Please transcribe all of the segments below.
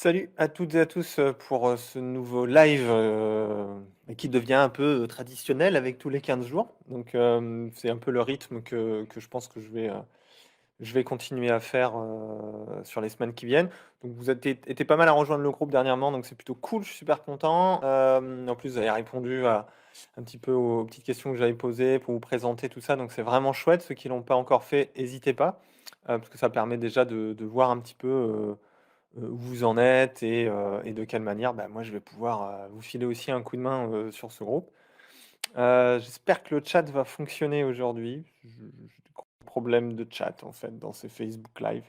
Salut à toutes et à tous pour ce nouveau live qui devient un peu traditionnel avec tous les 15 jours. Donc c'est un peu le rythme que je pense que je vais continuer à faire sur les semaines qui viennent. Donc vous êtes été pas mal à rejoindre le groupe dernièrement, donc c'est plutôt cool, je suis super content. En plus, vous avez répondu à un petit peu aux petites questions que j'avais posées pour vous présenter tout ça, donc c'est vraiment chouette. Ceux qui l'ont pas encore fait, n'hésitez pas, parce que ça permet déjà de voir un petit peu où vous en êtes et de quelle manière, bah, moi je vais pouvoir vous filer aussi un coup de main sur ce groupe. J'espère que le chat va fonctionner aujourd'hui. J'ai des gros problèmes de chat en fait dans ces Facebook Live.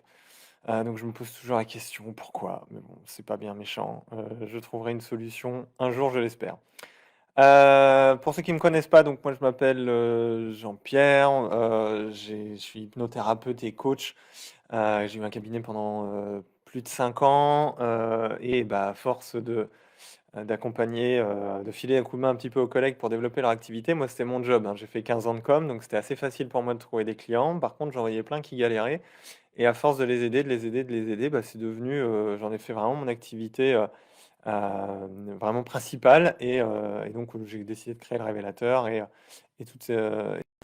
Donc je me pose toujours la question pourquoi, mais bon, c'est pas bien méchant. Je trouverai une solution un jour, je l'espère. Pour ceux qui me connaissent pas, donc moi je m'appelle Jean-Pierre, je suis hypnothérapeute et coach. J'ai eu un cabinet pendant plus de 5 ans et bah, à force d'accompagner, de filer un coup de main un petit peu aux collègues pour développer leur activité, moi c'était mon job, hein. J'ai fait 15 ans de com, donc c'était assez facile pour moi de trouver des clients. Par contre, j'en voyais plein qui galéraient et à force de les aider, de les aider, de les aider, bah, c'est devenu, j'en ai fait vraiment mon activité vraiment principale et donc j'ai décidé de créer le révélateur et toutes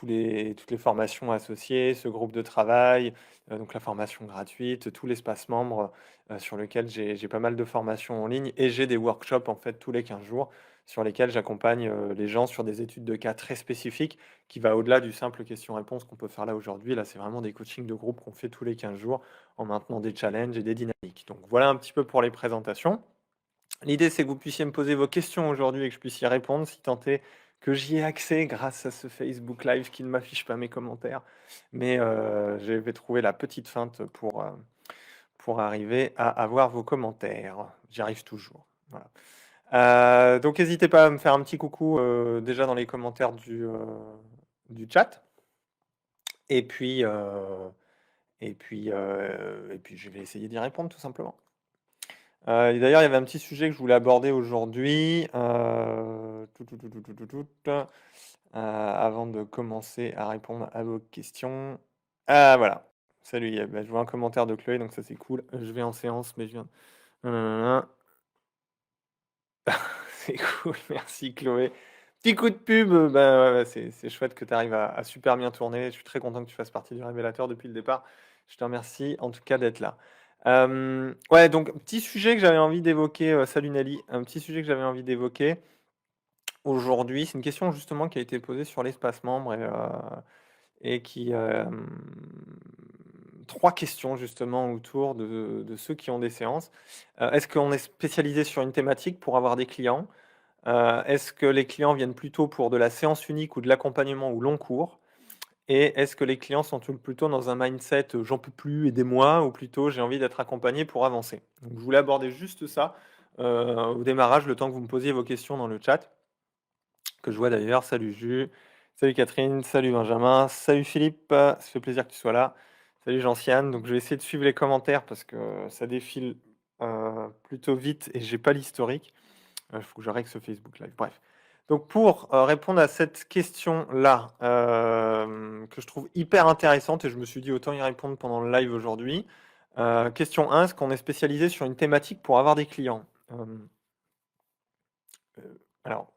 les formations associées, ce groupe de travail, donc la formation gratuite, tout l'espace membre sur lequel j'ai pas mal de formations en ligne et j'ai des workshops en fait tous les 15 jours sur lesquels j'accompagne les gens sur des études de cas très spécifiques qui va au-delà du simple question-réponse qu'on peut faire là aujourd'hui. Là, c'est vraiment des coachings de groupe qu'on fait tous les 15 jours en maintenant des challenges et des dynamiques. Donc voilà un petit peu pour les présentations. L'idée, c'est que vous puissiez me poser vos questions aujourd'hui et que je puisse y répondre, si tant est que j'y ai accès grâce à ce Facebook Live qui ne m'affiche pas mes commentaires. Mais je vais trouver la petite feinte pour arriver à avoir vos commentaires. J'y arrive toujours. Voilà. Donc n'hésitez pas à me faire un petit coucou déjà dans les commentaires du chat. Et puis, et puis je vais essayer d'y répondre tout simplement. Et d'ailleurs, il y avait un petit sujet que je voulais aborder aujourd'hui, avant de commencer à répondre à vos questions. Ah voilà, salut, bah, je vois un commentaire de Chloé, donc ça c'est cool. Je vais en séance, mais je viens. Nanana. C'est cool, merci Chloé. Petit coup de pub, bah, ouais, ouais, c'est chouette que tu arrives à super bien tourner. Je suis très content que tu fasses partie du révélateur depuis le départ. Je te remercie en tout cas d'être là. Ouais, donc petit sujet que j'avais envie d'évoquer, salut Nelly, un petit sujet que j'avais envie d'évoquer aujourd'hui. C'est une question justement qui a été posée sur l'espace membre et qui... trois questions justement autour de ceux qui ont des séances. Est-ce qu'on est spécialisé sur une thématique pour avoir des clients? Est-ce que les clients viennent plutôt pour de la séance unique ou de l'accompagnement ou long cours? Et est-ce que les clients sont-ils plutôt dans un mindset j'en peux plus, aidez-moi, ou plutôt j'ai envie d'être accompagné pour avancer? Donc, je voulais aborder juste ça au démarrage, le temps que vous me posiez vos questions dans le chat, que je vois d'ailleurs. Salut Jus, salut Catherine, salut Benjamin, salut Philippe, ça fait plaisir que tu sois là. Salut Gentiane. Donc je vais essayer de suivre les commentaires parce que ça défile plutôt vite et j'ai pas l'historique. Il faut que je règle ce Facebook Live. Bref. Donc pour répondre à cette question-là, que je trouve hyper intéressante, et je me suis dit autant y répondre pendant le live aujourd'hui. Question 1, est-ce qu'on est spécialisé sur une thématique pour avoir des clients? Alors,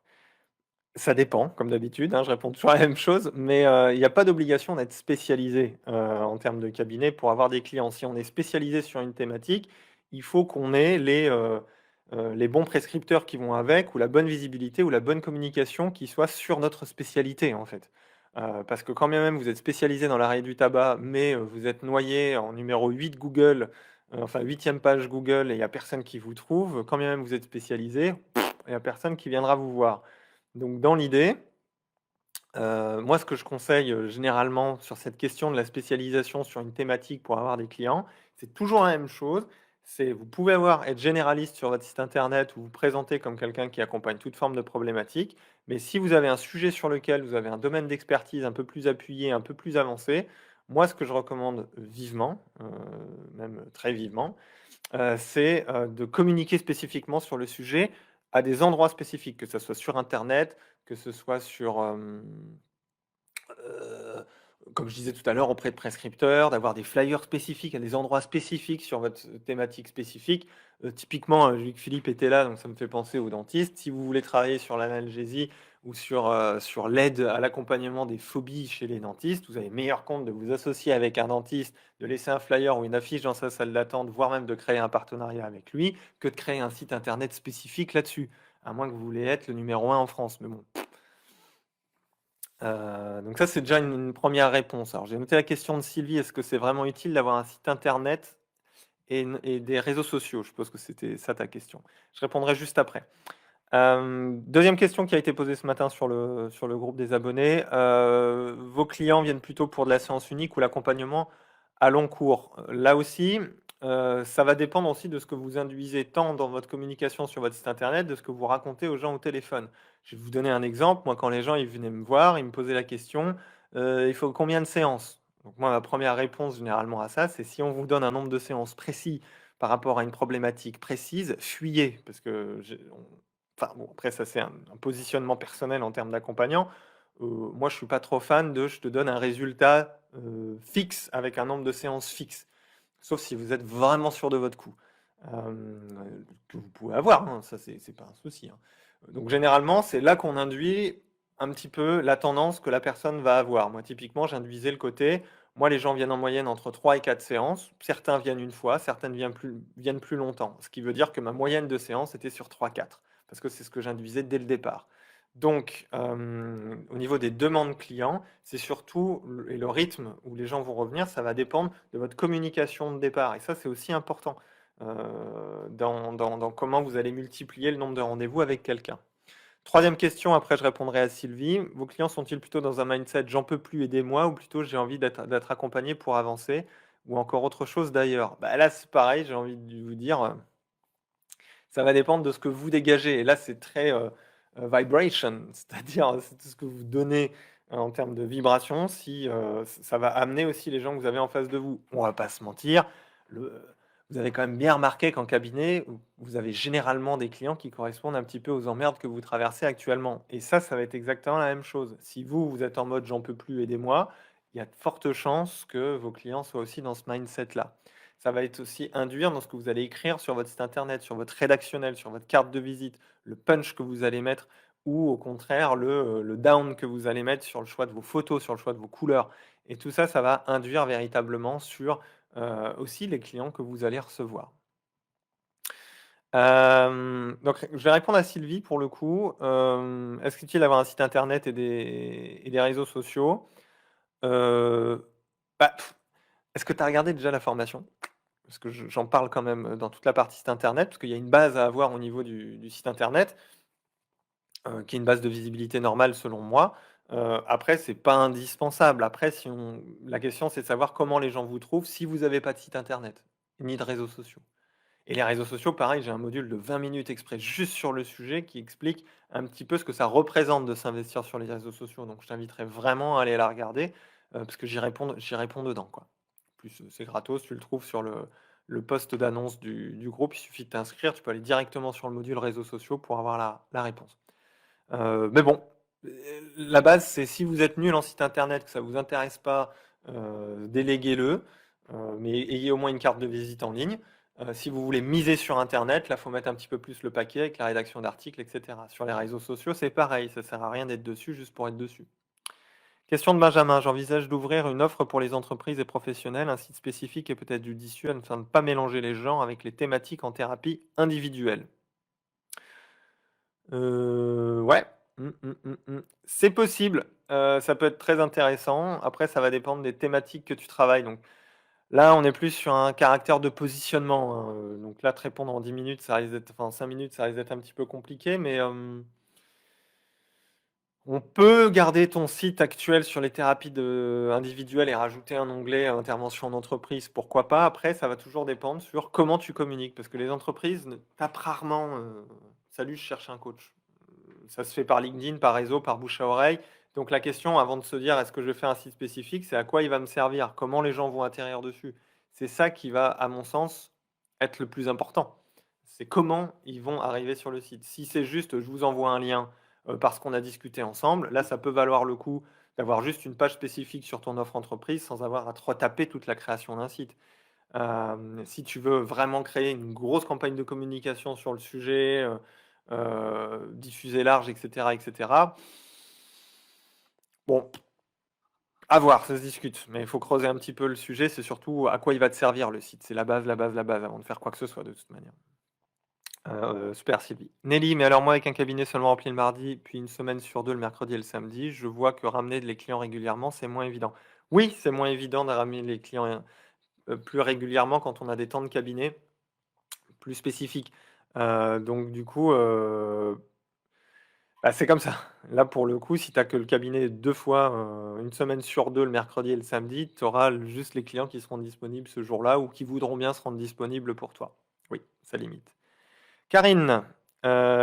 ça dépend, comme d'habitude, hein, je réponds toujours la même chose, mais il n'y a pas d'obligation d'être spécialisé en termes de cabinet pour avoir des clients. Si on est spécialisé sur une thématique, il faut qu'on ait les bons prescripteurs qui vont avec, ou la bonne visibilité, ou la bonne communication qui soit sur notre spécialité, en fait. Parce que quand bien même vous êtes spécialisé dans l'arrêt du tabac, mais vous êtes noyé en numéro 8 Google, enfin huitième page Google, et il n'y a personne qui vous trouve, quand bien même vous êtes spécialisé, il n'y a personne qui viendra vous voir. Donc dans l'idée, moi ce que je conseille, généralement sur cette question de la spécialisation sur une thématique pour avoir des clients, c'est toujours la même chose. C'est vous pouvez être généraliste sur votre site internet ou vous présenter comme quelqu'un qui accompagne toute forme de problématique, mais si vous avez un sujet sur lequel vous avez un domaine d'expertise un peu plus appuyé, un peu plus avancé, moi ce que je recommande vivement, même très vivement, c'est, de communiquer spécifiquement sur le sujet à des endroits spécifiques, que ça soit sur internet, que ce soit sur, heu comme je disais tout à l'heure, auprès de prescripteurs, d'avoir des flyers spécifiques à des endroits spécifiques sur votre thématique spécifique. Typiquement, vu que Philippe était là, donc ça me fait penser aux dentistes. Si vous voulez travailler sur l'analgésie ou sur l'aide à l'accompagnement des phobies chez les dentistes, vous avez meilleur compte de vous associer avec un dentiste, de laisser un flyer ou une affiche dans sa salle d'attente, voire même de créer un partenariat avec lui, que de créer un site internet spécifique là-dessus. À moins que vous voulez être le numéro un en France. Mais bon, donc ça, c'est déjà une première réponse. Alors, j'ai noté la question de Sylvie: «Est-ce que c'est vraiment utile d'avoir un site internet et des réseaux sociaux?» Je suppose que c'était ça ta question. Je répondrai juste après. 2e question qui a été posée ce matin sur le groupe des abonnés: «Vos clients viennent plutôt pour de la séance unique ou l'accompagnement à long cours?» Là aussi, ça va dépendre aussi de ce que vous induisez tant dans votre communication sur votre site internet, de ce que vous racontez aux gens au téléphone. Je vais vous donner un exemple. Moi, quand les gens ils venaient me voir, ils me posaient la question: «Il faut combien de séances?» Donc moi, ma première réponse généralement à ça, c'est: si on vous donne un nombre de séances précis par rapport à une problématique précise, fuyez parce que j'ai on enfin bon, après ça c'est un positionnement personnel en termes d'accompagnant. Moi je suis pas trop fan de: «Je te donne un résultat, fixe avec un nombre de séances fixe». Sauf si vous êtes vraiment sûr de votre coup, que vous pouvez avoir, hein, ça c'est pas un souci, hein. Donc généralement, c'est là qu'on induit un petit peu la tendance que la personne va avoir. Moi, typiquement, j'induisais le côté, moi, les gens viennent en moyenne entre 3 et 4 séances. Certains viennent une fois, certaines viennent plus longtemps. Ce qui veut dire que ma moyenne de séances était sur 3-4, parce que c'est ce que j'induisais dès le départ. Donc, au niveau des demandes clients, c'est surtout le rythme où les gens vont revenir, ça va dépendre de votre communication de départ et ça, c'est aussi important, dans comment vous allez multiplier le nombre de rendez-vous avec quelqu'un. 3e question, après je répondrai à Sylvie: «Vos clients sont-ils plutôt dans un mindset: "J'en peux plus, aidez-moi" ou plutôt: "J'ai envie d'être accompagné pour avancer"» ou encore autre chose d'ailleurs? Bah, là, c'est pareil, j'ai envie de vous dire, ça va dépendre de ce que vous dégagez et là, c'est très, vibration, c'est-à-dire, c'est tout ce que vous donnez en termes de vibration, si, ça va amener aussi les gens que vous avez en face de vous. On va pas se mentir, le vous avez quand même bien remarqué qu'en cabinet, vous avez généralement des clients qui correspondent un petit peu aux emmerdes que vous traversez actuellement et ça va être exactement la même chose. Si vous, vous êtes en mode: «J'en peux plus, aidez-moi», il y a de fortes chances que vos clients soient aussi dans ce mindset-là. Ça va être aussi induire dans ce que vous allez écrire sur votre site internet, sur votre rédactionnel, sur votre carte de visite, le punch que vous allez mettre ou au contraire le down que vous allez mettre sur le choix de vos photos, sur le choix de vos couleurs et tout ça, ça va induire véritablement sur, aussi les clients que vous allez recevoir. Donc je vais répondre à Sylvie pour le coup. Est-ce qu'il est utile d'avoir un site internet et des réseaux sociaux? Heu, bah, est-ce que tu as regardé déjà la formation? Parce que j'en parle quand même, dans toute la partie site internet, parce qu'il y a une base à avoir au niveau du site internet, qui est une base de visibilité normale selon moi. Après c'est pas indispensable. Après si on la question c'est de savoir comment les gens vous trouvent si vous avez pas de site internet, ni de réseaux sociaux. Et les réseaux sociaux, pareil, j'ai un module de 20 minutes exprès juste sur le sujet qui explique un petit peu ce que ça représente de s'investir sur les réseaux sociaux. Donc je t'inviterai vraiment à aller la regarder, parce que j'y réponds dedans, quoi. En plus, c'est gratos, tu le trouves sur le post d'annonce du groupe, il suffit de t'inscrire, tu peux aller directement sur le module réseaux sociaux pour avoir la réponse. Mais bon, la base, c'est si vous êtes nul en site internet, que ça vous intéresse pas, déléguez-le, mais ayez au moins une carte de visite en ligne. Si vous voulez miser sur internet, là, faut mettre un petit peu plus le paquet avec la rédaction d'articles et cetera. Sur les réseaux sociaux, c'est pareil, ça sert à rien d'être dessus juste pour être dessus. Question de Benjamin: «J'envisage d'ouvrir une offre pour les entreprises et professionnels, un site spécifique et peut-être judicieux afin de ne pas mélanger les genres avec les thématiques en thérapie individuelle». Ouais. C'est possible, ça peut être très intéressant. Après, ça va dépendre des thématiques que tu travailles. Donc là, on est plus sur un caractère de positionnement, hein, donc là, te répondre en 10 minutes, ça risque d'être enfin 5 minutes, ça risque d'être un petit peu compliqué, mais on peut garder ton site actuel sur les thérapies individuelles et rajouter un onglet intervention en entreprise, pourquoi pas. Après, ça va toujours dépendre sur comment tu communiques, parce que les entreprises tapent rarement, «Salut, je cherche un coach». Ça se fait par LinkedIn, par réseau, par bouche à oreille. Donc la question, avant de se dire: «Est-ce que je fais un site spécifique?» c'est à quoi il va me servir? Comment les gens vont atterrir dessus? C'est ça qui va, à mon sens, être le plus important. C'est comment ils vont arriver sur le site. Si c'est juste: «Je vous envoie un lien, parce qu'on a discuté ensemble», là, ça peut valoir le coup d'avoir juste une page spécifique sur ton offre entreprise sans avoir à te retaper toute la création d'un site. Si tu veux vraiment créer une grosse campagne de communication sur le sujet, diffuser large et cetera, bon, à voir, ça se discute, mais il faut creuser un petit peu le sujet. C'est surtout à quoi il va te servir le site. C'est la base, la base, la base avant de faire quoi que ce soit de toute manière. Super Sylvie. Nelly: «Mais alors moi avec un cabinet seulement rempli le mardi, puis une semaine sur 2 le mercredi et le samedi, je vois que ramener les clients régulièrement, c'est moins évident». Oui, c'est moins évident de ramener les clients, plus régulièrement quand on a des temps de cabinet plus spécifiques. Donc du coup, bah, c'est comme ça. Là, pour le coup, si tu as que le cabinet 2 fois, 1 semaine sur 2 le mercredi et le samedi, tu auras juste les clients qui seront disponibles ce jour-là ou qui voudront bien se rendre disponibles pour toi. Oui, ça limite. Karine,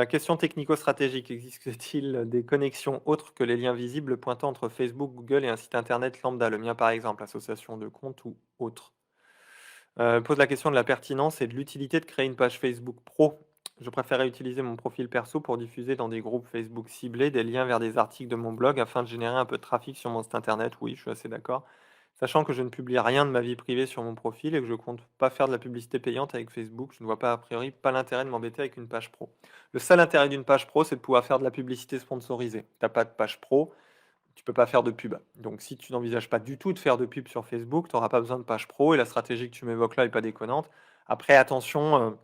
question technico-stratégique. Existe-t-il des connexions autres que les liens visibles pointant entre Facebook, Google et un site internet lambda? Le mien, par exemple, association de comptes ou autre. Pose la question de la pertinence et de l'utilité de créer une page Facebook pro. Je préférerais utiliser mon profil perso pour diffuser dans des groupes Facebook ciblés des liens vers des articles de mon blog afin de générer un peu de trafic sur mon site internet. Oui, je suis assez d'accord. Sachant que je ne publie rien de ma vie privée sur mon profil et que je compte pas faire de la publicité payante avec Facebook, je ne vois pas a priori pas l'intérêt de m'embêter avec une page pro. Le seul intérêt d'une page pro, c'est de pouvoir faire de la publicité sponsorisée. T'as pas de page pro, tu peux pas faire de pub. Donc si tu n'envisages pas du tout de faire de pub sur Facebook, tu n'auras pas besoin de page pro et la stratégie que tu m'évoques là est pas déconnante. Après, attention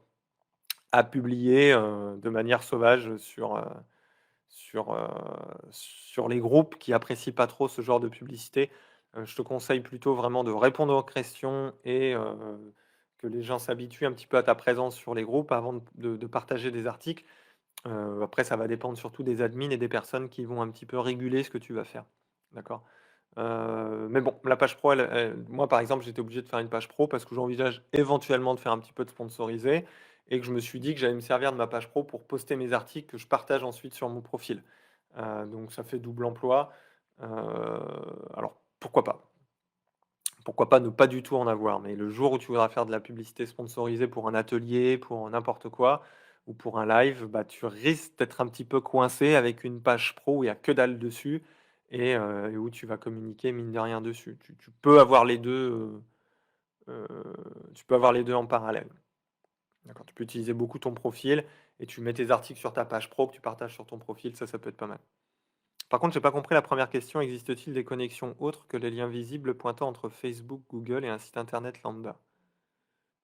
à publier de manière sauvage sur, sur les groupes qui apprécient pas trop ce genre de publicité. Je te conseille plutôt vraiment de répondre aux questions et que les gens s'habituent un petit peu à ta présence sur les groupes avant de partager des articles. Après, ça va dépendre surtout des admins et des personnes qui vont un petit peu réguler ce que tu vas faire. D'accord? Mais bon, la page pro, moi, par exemple, j'étais obligé de faire une page pro parce que j'envisage éventuellement de faire un petit peu de sponsorisé et que je me suis dit que j'allais me servir de ma page pro pour poster mes articles que je partage ensuite sur mon profil. Donc ça fait double emploi. Heu, alors pourquoi pas? Pourquoi pas ne pas du tout en avoir? Mais le jour où tu voudras faire de la publicité sponsorisée pour un atelier, pour n'importe quoi ou pour un live, bah, tu risques d'être un petit peu coincé avec une page pro où il y a que dalle dessus et où tu vas communiquer mine de rien dessus. Tu peux avoir les 2. Tu peux avoir les 2 en parallèle. D'accord? Tu peux utiliser beaucoup ton profil et tu mets tes articles sur ta page pro que tu partages sur ton profil, ça peut être pas mal. Par contre, j'ai pas compris la première question. Existe-t-il des connexions autres que les liens visibles pointant entre Facebook, Google et un site internet lambda?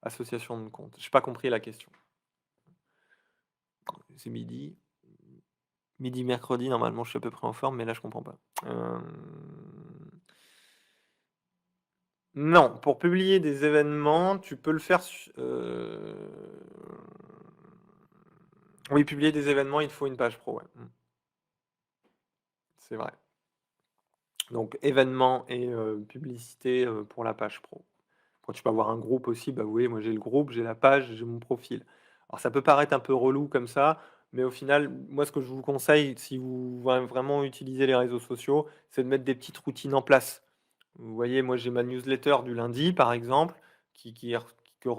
Association de comptes. J'ai pas compris la question. C'est midi. Midi, mercredi, normalement, je suis à peu près en forme, mais là, je comprends pas. Non, pour publier des événements, tu peux le faire. Oui, publier des événements, il te faut une page pro. Ouais. C'est vrai. Donc, événements et publicité pour la page pro. Quand tu peux avoir un groupe aussi, bah oui, moi j'ai le groupe, j'ai la page, j'ai mon profil. Alors ça peut paraître un peu relou comme ça, mais au final, moi ce que je vous conseille, si vous vraiment utilisez les réseaux sociaux, c'est de mettre des petites routines en place. Vous voyez, moi j'ai ma newsletter du lundi, par exemple, qui que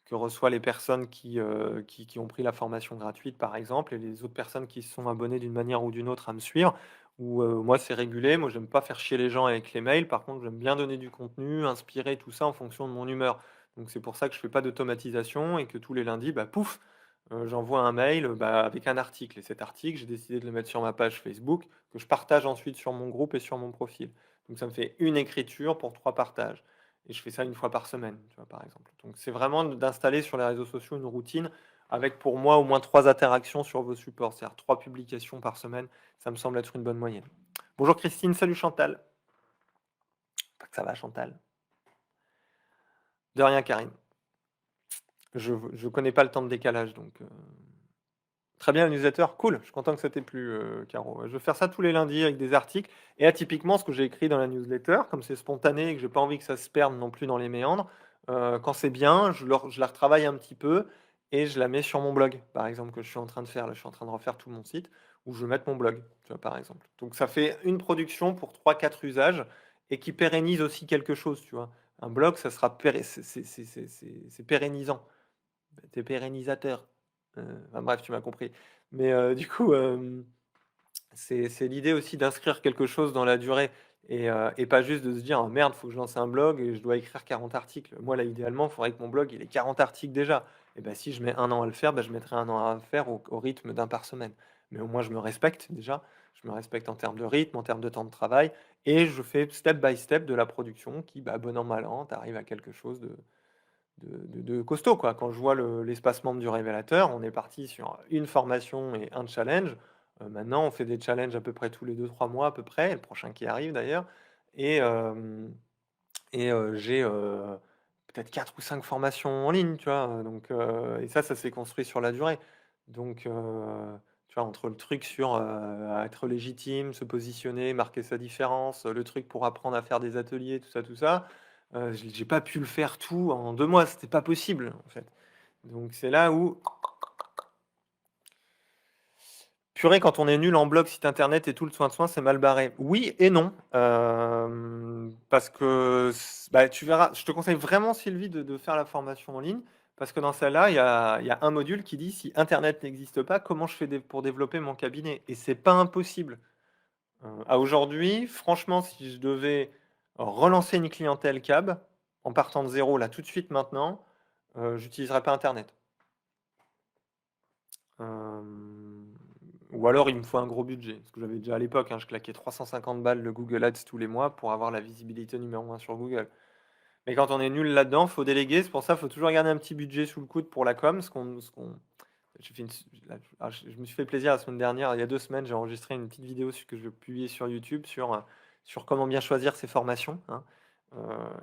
que reçoit les personnes qui ont pris la formation gratuite, par exemple, et les autres personnes qui se sont abonnées d'une manière ou d'une autre à me suivre. Où moi c'est régulé, moi j'aime pas faire chier les gens avec les mails, par contre j'aime bien donner du contenu, inspirer tout ça en fonction de mon humeur. Donc c'est pour ça que je fais pas d'automatisation et que tous les lundis, bah pouf, j'envoie un mail bah, avec un article. Et cet article, j'ai décidé de le mettre sur ma page Facebook, que je partage ensuite sur mon groupe et sur mon profil. Donc ça me fait une écriture pour 3 partages et je fais ça une fois par semaine, tu vois, par exemple. Donc c'est vraiment d'installer sur les réseaux sociaux une routine avec pour moi au moins 3 interactions sur vos supports, c'est-à-dire 3 publications par semaine, ça me semble être une bonne moyenne. Bonjour Christine, salut Chantal. Pas que ça va Chantal. De rien Karine. Je connais pas le temps de décalage donc très bien, le newsletter, cool. Je suis content que ça t'ait plu, Caro. Je vais faire ça tous les lundis avec des articles. Et atypiquement, ce que j'ai écrit dans la newsletter, comme c'est spontané et que j'ai pas envie que ça se perde non plus dans les méandres, quand c'est bien, je la retravaille un petit peu et je la mets sur mon blog, par exemple, que je suis en train de faire. Là, je suis en train de refaire tout mon site où je vais mettre mon blog, tu vois, par exemple. Donc ça fait une production pour trois, quatre usages et qui pérennise aussi quelque chose, tu vois. Un blog, ça sera c'est pérennisant. T'es pérennisateur. Enfin bref, tu m'as compris. Mais du coup, C'est l'idée aussi d'inscrire quelque chose dans la durée et pas juste de se dire: «Oh merde, faut que je lance un blog et je dois écrire 40 articles». Moi, là, idéalement, il faudrait que mon blog, il ait 40 articles déjà et bah, si je mets 1 an à le faire, bah, je mettrai 1 an à le faire au rythme d'un par semaine. Mais au moins, je me respecte déjà. Je me respecte en termes de rythme, en termes de temps de travail et je fais step by step de la production qui, bah, bon an mal an, tu arrives à quelque chose de costaud, quoi. Quand je vois l'espace membre du révélateur, on est parti sur une formation et un challenge. Maintenant, on fait des challenges à peu près tous les 2 3 mois à peu près, le prochain qui arrive d'ailleurs. Et, j'ai peut-être 4 ou 5 formations en ligne, tu vois. Donc, et ça s'est construit sur la durée. Donc, tu vois, entre le truc sur être légitime, se positionner, marquer sa différence, le truc pour apprendre à faire des ateliers, tout ça, j'ai pas pu le faire tout en 2 mois, c'était pas possible, en fait. Donc c'est là où, purée, quand on est nul en blog, site internet et tout, le soin de soin, c'est mal barré. Oui et non, parce que bah, tu verras, je te conseille vraiment, Sylvie, de faire la formation en ligne, parce que dans celle-là, il y a un module qui dit si internet n'existe pas, comment je fais pour développer mon cabinet? Et c'est pas impossible. À aujourd'hui, franchement, si je devais relancer une clientèle CAB, en partant de zéro, là, tout de suite, maintenant, j'utiliserais pas internet. Ou alors il me faut un gros budget, parce que j'avais déjà à l'époque, hein, je claquais 350 balles de Google Ads tous les mois pour avoir la visibilité numéro un sur Google. Mais quand on est nul là-dedans, faut déléguer, c'est pour ça, faut toujours garder un petit budget sous le coude pour la com, j'ai fait je me suis fait plaisir la semaine dernière, il y a 2 semaines, j'ai enregistré une petite vidéo que je vais publier sur YouTube sur comment bien choisir ses formations, hein.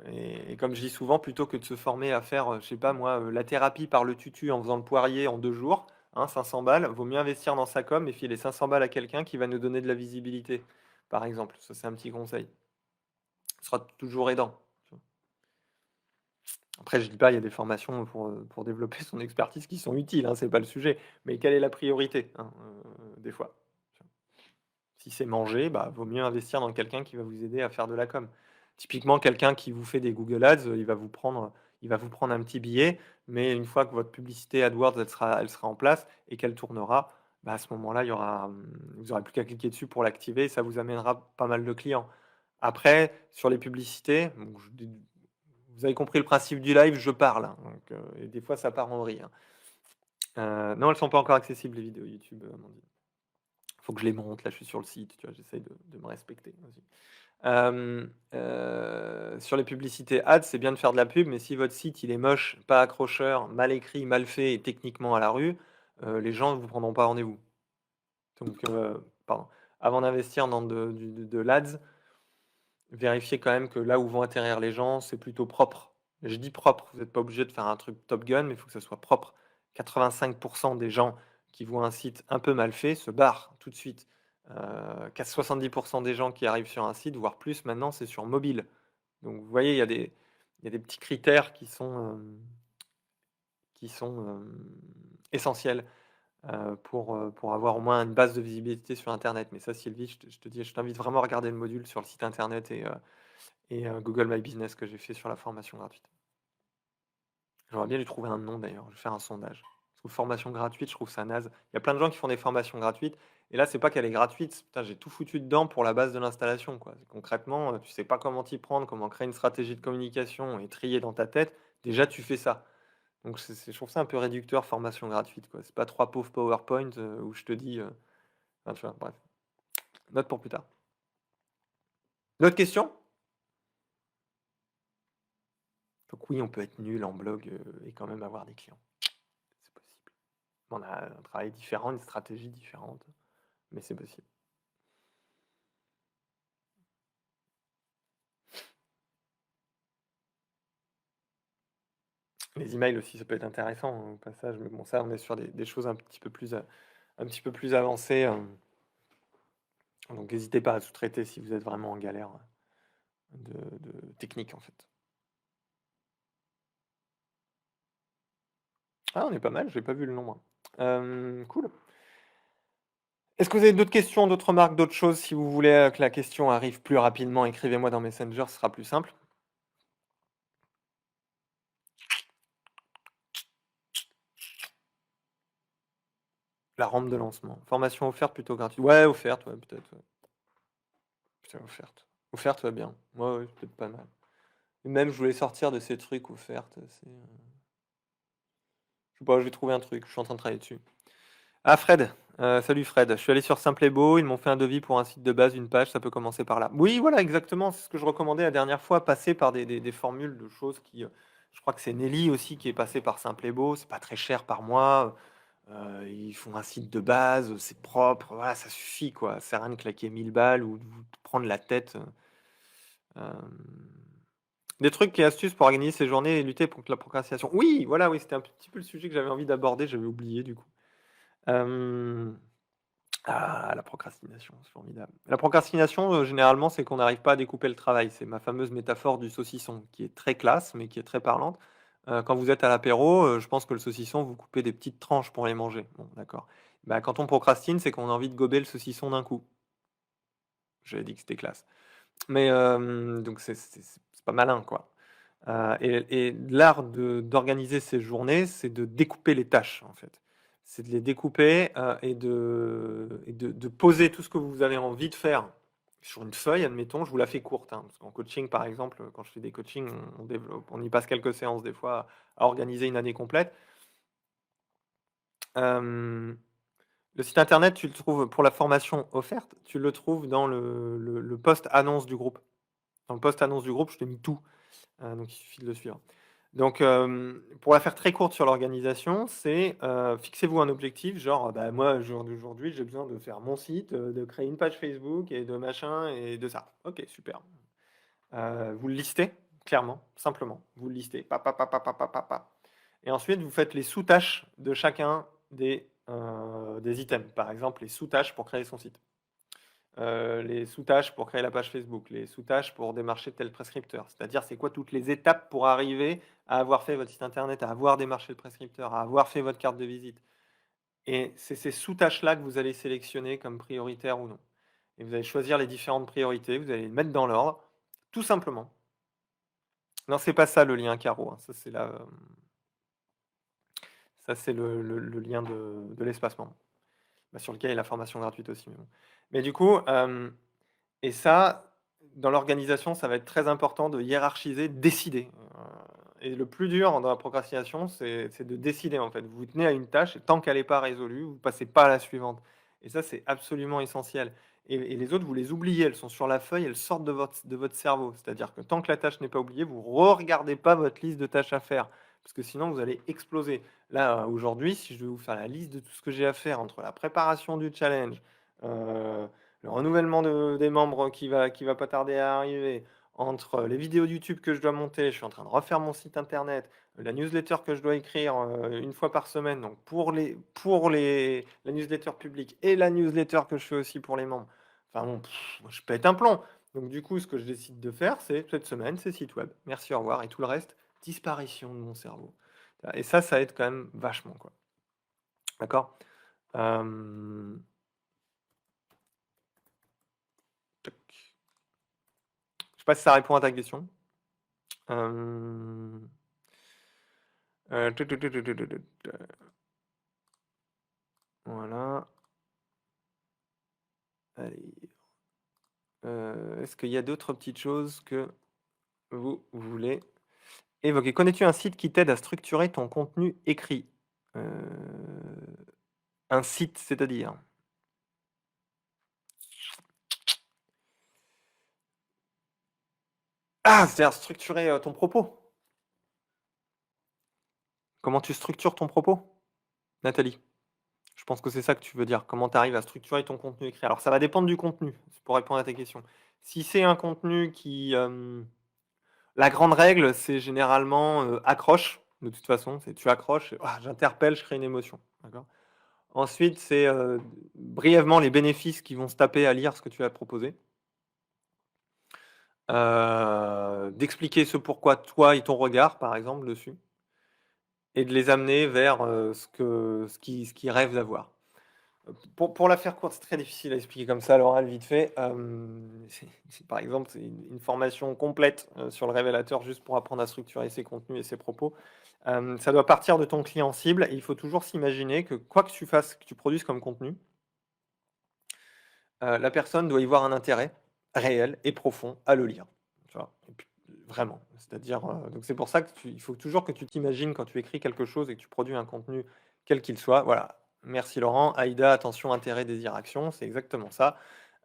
Et comme je dis souvent, plutôt que de se former à faire, je sais pas moi, la thérapie par le tutu en faisant le poirier en 2 jours, hein, 500 balles, vaut mieux investir dans sa com et filer 500 balles à quelqu'un qui va nous donner de la visibilité, par exemple. Ça, c'est un petit conseil. Ce sera toujours aidant. Après, je dis pas, il y a des formations pour développer son expertise qui sont utiles, hein, c'est pas le sujet. Mais quelle est la priorité, hein, des fois? Si c'est manger, bah, vaut mieux investir dans quelqu'un qui va vous aider à faire de la com. Typiquement, quelqu'un qui vous fait des Google Ads, il va vous prendre un petit billet, mais une fois que votre publicité AdWords, elle sera en place et qu'elle tournera, bah, à ce moment-là, vous aurez plus qu'à cliquer dessus pour l'activer et ça vous amènera pas mal de clients. Après, sur les publicités, donc vous avez compris le principe du live, je parle, hein, donc, et des fois ça part en vrille, hein. Non, elles sont pas encore accessibles les vidéos YouTube, Amandine. Faut que je les monte, là je suis sur le site, tu vois? J'essaye de me respecter aussi. Sur les publicités ads, c'est bien de faire de la pub, mais si votre site il est moche, pas accrocheur, mal écrit, mal fait et techniquement à la rue, les gens ne vous prendront pas rendez-vous. Donc, pardon, avant d'investir dans de l'ads, vérifiez quand même que là où vont atterrir les gens, c'est plutôt propre. Je dis propre, vous n'êtes pas obligé de faire un truc Top Gun, mais il faut que ça soit propre. 85% des gens qui voient un site un peu mal fait se barrent tout de suite. 70% des gens qui arrivent sur un site, voire plus maintenant, c'est sur mobile. Donc vous voyez, il y a des petits critères qui sont essentiels pour avoir au moins une base de visibilité sur Internet. Mais ça, Sylvie, je te dis, je t'invite vraiment à regarder le module sur le site Internet et Google My Business que j'ai fait sur la formation gratuite. J'aimerais bien lui trouver un nom d'ailleurs, je vais faire un sondage. Parce que formation gratuite, je trouve ça naze. Il y a plein de gens qui font des formations gratuites, et là, c'est pas qu'elle est gratuite, putain, j'ai tout foutu dedans pour la base de l'installation, quoi. Concrètement, tu sais pas comment t'y prendre, comment créer une stratégie de communication et trier dans ta tête, déjà tu fais ça. Donc je trouve ça un peu réducteur, formation gratuite, quoi. C'est pas 3 pauvres PowerPoint où je te dis, enfin, tu vois, bref. Note pour plus tard. D'autres questions? Donc oui, on peut être nul en blog et quand même avoir des clients. C'est possible. On a un travail différent, une stratégie différente, mais c'est possible. Les emails aussi, ça peut être intéressant, au passage, mais bon, ça, on est sur des choses un petit peu plus avancées, donc n'hésitez pas à sous-traiter si vous êtes vraiment en galère de technique, en fait. Ah, on est pas mal, j'ai pas vu le nombre. Cool. Est-ce que vous avez d'autres questions, d'autres remarques, d'autres choses? Si vous voulez que la question arrive plus rapidement, écrivez-moi dans Messenger, ce sera plus simple. La rampe de lancement. Formation offerte plutôt gratuite. Ouais, offerte, ouais, peut-être. Ouais. Putain, offerte. Offerte, ouais, bien. Ouais, ouais, peut-être pas mal. Et même, je voulais sortir de ces trucs offertes. Je sais pas, je vais trouver un truc. Je suis en train de travailler dessus. Ah, Fred. Salut Fred. Je suis allé sur Simple et Beau. Ils m'ont fait un devis pour un site de base, une page. Ça peut commencer par là. Oui, voilà, exactement. C'est ce que je recommandais la dernière fois. Passer par des formules de choses qui. Je crois que c'est Nelly aussi qui est passée par Simple et Beau. C'est pas très cher par mois. Ils font un site de base, c'est propre, voilà, ça suffit quoi. Ça sert à rien de claquer 1000 balles ou de vous prendre la tête. Des trucs et astuces pour organiser ses journées et lutter contre la procrastination. Oui, voilà, oui, c'était un petit peu le sujet que j'avais envie d'aborder, j'avais oublié du coup. Euh, la procrastination, c'est formidable. La procrastination, généralement, c'est qu'on n'arrive pas à découper le travail. C'est ma fameuse métaphore du saucisson, qui est très classe, mais qui est très parlante. Quand vous êtes à l'apéro, je pense que le saucisson, vous coupez des petites tranches pour les manger. Bon, d'accord. Bah, quand on procrastine, c'est qu'on a envie de gober le saucisson d'un coup. J'avais dit que c'était classe. Mais donc c'est pas malin, quoi. Et l'art d'organiser ces journées, c'est de découper les tâches, en fait. C'est de les découper et de poser tout ce que vous avez envie de faire sur une feuille, admettons. Je vous la fais courte, hein, parce qu'en coaching, par exemple, quand je fais des coachings, on développe, on y passe quelques séances des fois à organiser une année complète. Euh, le site internet, tu le trouves pour la formation offerte, tu le trouves dans le post annonce du groupe. Dans le post annonce du groupe, je te mis tout. Donc il suffit de le suivre. Donc pour la faire très courte sur l'organisation, c'est fixez-vous un objectif, genre bah, moi, aujourd'hui, j'ai besoin de faire mon site, de créer une page Facebook et de machin et de ça. Ok, super. Vous le listez, clairement, simplement. Vous le listez. Pa, pa, pa, pa, pa, pa, pa, pa. Et ensuite, vous faites les sous-tâches de chacun des items. Par exemple, les sous-tâches pour créer son site. Les sous-tâches pour créer la page Facebook, les sous-tâches pour démarcher tel prescripteur. C'est-à-dire, c'est quoi toutes les étapes pour arriver à avoir fait votre site internet, à avoir démarché le prescripteur, à avoir fait votre carte de visite. Et c'est ces sous-tâches-là que vous allez sélectionner comme prioritaires ou non. Et vous allez choisir les différentes priorités, vous allez les mettre dans l'ordre, tout simplement. Non, c'est pas ça le lien carreau, hein. Ça, c'est le lien de l'espace membre. Bah, sur lequel il y a la formation gratuite aussi. Mais, bon. Mais du coup, et ça, dans l'organisation, ça va être très important de hiérarchiser, décider. Et le plus dur dans la procrastination, c'est de décider en fait. Vous vous tenez à une tâche et tant qu'elle n'est pas résolue, vous ne passez pas à la suivante. Et ça, c'est absolument essentiel. Et les autres, vous les oubliez, elles sont sur la feuille, elles sortent de votre cerveau. C'est-à-dire que tant que la tâche n'est pas oubliée, vous ne re-regardez pas votre liste de tâches à faire. Parce que sinon, vous allez exploser. Là, aujourd'hui, si je vais vous faire la liste de tout ce que j'ai à faire entre la préparation du challenge, euh, le renouvellement des membres qui va pas tarder à arriver, entre les vidéos YouTube que je dois monter, je suis en train de refaire mon site internet, la newsletter que je dois écrire une fois par semaine, donc la newsletter publique et la newsletter que je fais aussi pour les membres. Enfin bon, je pète un plomb. Donc du coup, ce que je décide de faire, c'est cette semaine, c'est site web. Merci, au revoir. Et tout le reste, disparition de mon cerveau. Et ça aide quand même vachement, quoi. D'accord. Euh, tac. Je sais pas si ça répond à ta question. Euh, tout, tout, tout, tout, tout, tout, tout. Voilà. Allez. Est-ce qu'il y a d'autres petites choses que vous voulez évoquer? Connais-tu un site qui t'aide à structurer ton contenu écrit? Un site, c'est-à-dire? Ah, c'est-à-dire structurer ton propos. Comment tu structures ton propos, Nathalie? Je pense que c'est ça que tu veux dire. Comment tu arrives à structurer ton contenu écrit? Alors, ça va dépendre du contenu, pour répondre à ta question. Si c'est un contenu qui, la grande règle, c'est généralement accroche. De toute façon, c'est tu accroches, ah, j'interpelle, je crée une émotion. D'accord. Ensuite, c'est brièvement les bénéfices qui vont se taper à lire ce que tu as proposé. D'expliquer ce pourquoi toi et ton regard, par exemple, dessus. Et de les amener vers ce qu'ils rêvent d'avoir. Pour la faire courte, c'est très difficile à expliquer comme ça à l'oral vite fait. Par exemple, c'est une formation complète sur le révélateur juste pour apprendre à structurer ses contenus et ses propos. Ça doit partir de ton client cible et il faut toujours s'imaginer que quoi que tu fasses, que tu produises comme contenu, la personne doit y voir un intérêt réel et profond à le lire. Tu vois? Et puis, vraiment. C'est-à-dire, donc c'est pour ça il faut toujours que tu t'imagines quand tu écris quelque chose et que tu produis un contenu, quel qu'il soit. Voilà. Merci Laurent. Aïda, attention, intérêt, désir, action. C'est exactement ça.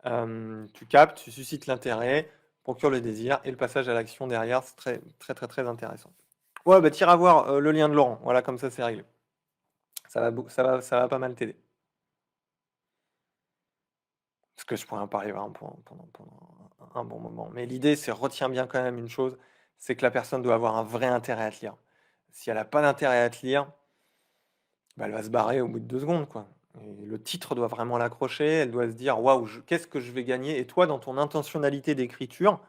Tu captes, tu suscites l'intérêt, procure le désir et le passage à l'action derrière, c'est très, très, très, très intéressant. Ouais, bah tire à voir le lien de Laurent. Voilà, comme ça c'est réglé. Ça va pas mal t'aider. Parce que je pourrais en parler vraiment pendant un bon moment. Mais l'idée, c'est retiens bien quand même une chose, c'est que la personne doit avoir un vrai intérêt à te lire. Si elle a pas d'intérêt à te lire, bah, elle va se barrer au bout de 2 secondes, quoi. Et le titre doit vraiment l'accrocher, elle doit se dire: «Waouh, qu'est-ce que je vais gagner?» Et toi, dans ton intentionnalité d'écriture,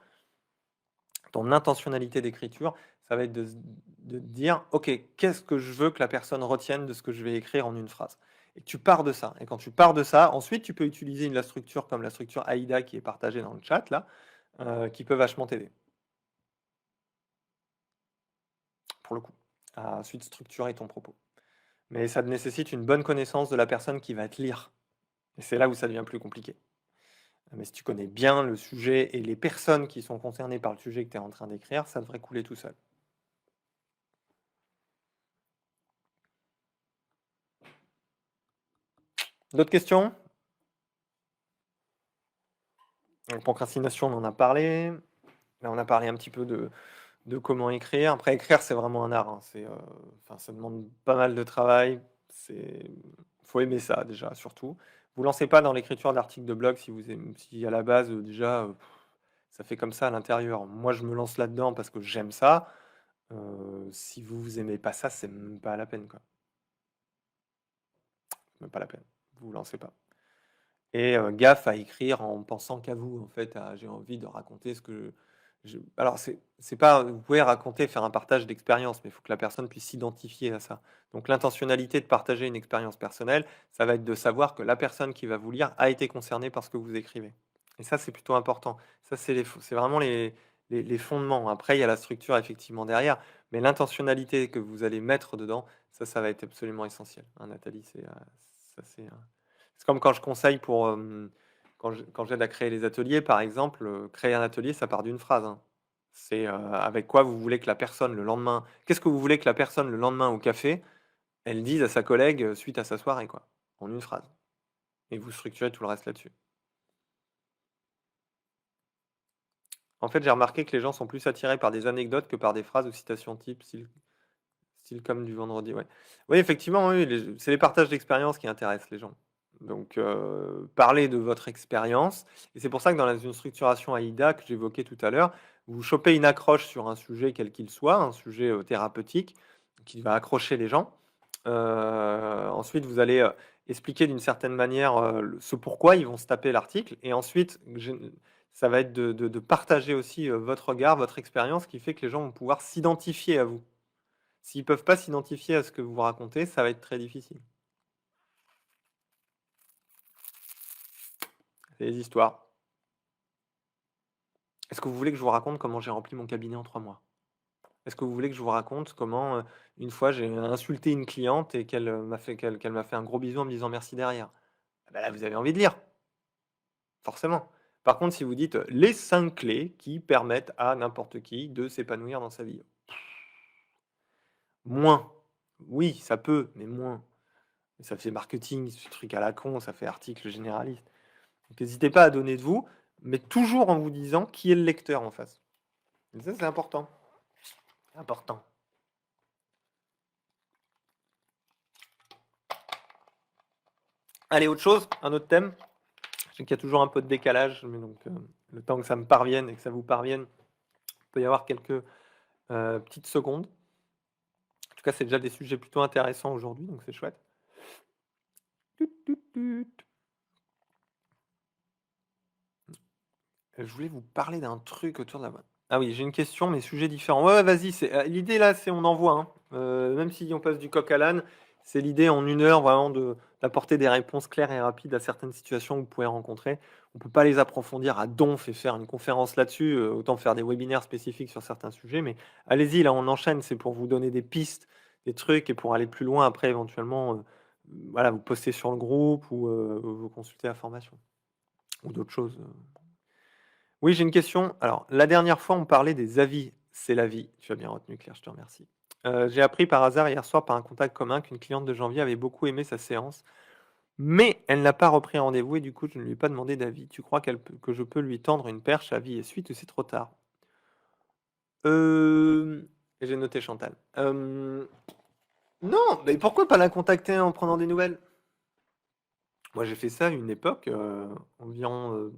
ça va être de te dire: «OK, qu'est-ce que je veux que la personne retienne de ce que je vais écrire en une phrase?» Et tu pars de ça et quand tu pars de ça, ensuite tu peux utiliser la structure comme la structure AIDA qui est partagée dans le chat là, qui peut vachement t'aider, pour le coup, à ensuite structurer ton propos. Mais ça nécessite une bonne connaissance de la personne qui va te lire et c'est là où ça devient plus compliqué. Mais si tu connais bien le sujet et les personnes qui sont concernées par le sujet que tu es en train d'écrire, ça devrait couler tout seul. D'autres questions? Donc, procrastination, on en a parlé. Là, on a parlé un petit peu de comment écrire. Après, écrire, c'est vraiment un art, hein. Enfin, ça demande pas mal de travail. Faut aimer ça déjà, surtout. Vous lancez pas dans l'écriture d'articles de blog si à la base déjà ça fait comme ça à l'intérieur. Moi, je me lance là-dedans parce que j'aime ça. Si vous aimez pas ça, c'est même pas la peine, quoi. Même pas la peine. Vous vous lancez pas. Et gaffe à écrire en pensant qu'à vous, en fait, à j'ai envie de raconter ce que je alors c'est pas vous pouvez raconter, faire un partage d'expérience, mais il faut que la personne puisse s'identifier à ça. Donc l'intentionnalité de partager une expérience personnelle, ça va être de savoir que la personne qui va vous lire a été concernée par ce que vous écrivez. Et ça, c'est plutôt important. Ça, c'est vraiment les fondements. Après, il y a la structure effectivement derrière, mais l'intentionnalité que vous allez mettre dedans, ça va être absolument essentiel, hein, Nathalie, ça c'est comme quand je conseille quand j'aide à créer les ateliers, par exemple, créer un atelier, ça part d'une phrase, hein. C'est, avec quoi vous voulez que la personne le lendemain qu'est-ce que vous voulez que la personne le lendemain au café, elle dise à sa collègue, suite à sa soirée, quoi? En une phrase et vous structurez tout le reste là-dessus. En fait, j'ai remarqué que les gens sont plus attirés par des anecdotes que par des phrases ou citations type, style comme du vendredi, ouais. Oui, effectivement, oui, c'est les partages d'expériences qui intéressent les gens. Donc, parlez de votre expérience et c'est pour ça que dans une structuration AIDA que j'évoquais tout à l'heure, vous chopez une accroche sur un sujet quel qu'il soit, un sujet, thérapeutique qui va accrocher les gens. Ensuite, vous allez, expliquer d'une certaine manière, ce pourquoi ils vont se taper l'article et ensuite, ça va être de partager aussi, votre regard, votre expérience qui fait que les gens vont pouvoir s'identifier à vous. S'ils peuvent pas s'identifier à ce que vous racontez, ça va être très difficile. C'est des histoires. Est-ce que vous voulez que je vous raconte comment j'ai rempli mon cabinet en 3 mois? Est-ce que vous voulez que je vous raconte comment, une fois j'ai insulté une cliente et qu'elle m'a fait un gros bisou en me disant merci derrière? Ah bah là, vous avez envie de lire, forcément. Par contre, si vous dites, «Les 5 clés qui permettent à n'importe qui de s'épanouir dans sa vie», moins. Oui, ça peut, mais moins. Ça fait marketing, ce truc à la con, ça fait article généraliste. Donc n'hésitez pas à donner de vous, mais toujours en vous disant qui est le lecteur en face. Et ça, c'est important. Important. Allez, autre chose, un autre thème. Je sais qu'il y a toujours un peu de décalage, mais donc le temps que ça me parvienne et que ça vous parvienne, il peut y avoir quelques petites secondes. En tout cas, c'est déjà des sujets plutôt intéressants aujourd'hui, donc c'est chouette. Tut, tut, tut. Je voulais vous parler d'un truc autour de la... Ah oui, j'ai une question, mais sujet différent. Ouais, ouais, vas-y. L'idée là, c'est on envoie, hein. Même si on passe du coq à l'âne, c'est l'idée en 1 heure vraiment d'apporter des réponses claires et rapides à certaines situations que vous pouvez rencontrer. On peut pas les approfondir à donf et faire une conférence là-dessus, autant faire des webinaires spécifiques sur certains sujets, mais allez-y, là, on enchaîne, c'est pour vous donner des pistes, des trucs et pour aller plus loin après éventuellement, voilà, vous postez sur le groupe ou, vous consultez la formation ou d'autres choses, Oui, j'ai une question. Alors, la dernière fois, on parlait des avis. C'est la vie. Tu as bien retenu, Claire, je te remercie. J'ai appris par hasard hier soir par un contact commun qu'une cliente de janvier avait beaucoup aimé sa séance, mais elle n'a pas repris rendez-vous et du coup, je ne lui ai pas demandé d'avis. Tu crois que je peux lui tendre une perche avis et suite ou c'est trop tard? Euh, j'ai noté Chantal. Non, mais pourquoi pas la contacter en prenant des nouvelles? Moi, j'ai fait ça à une époque, environ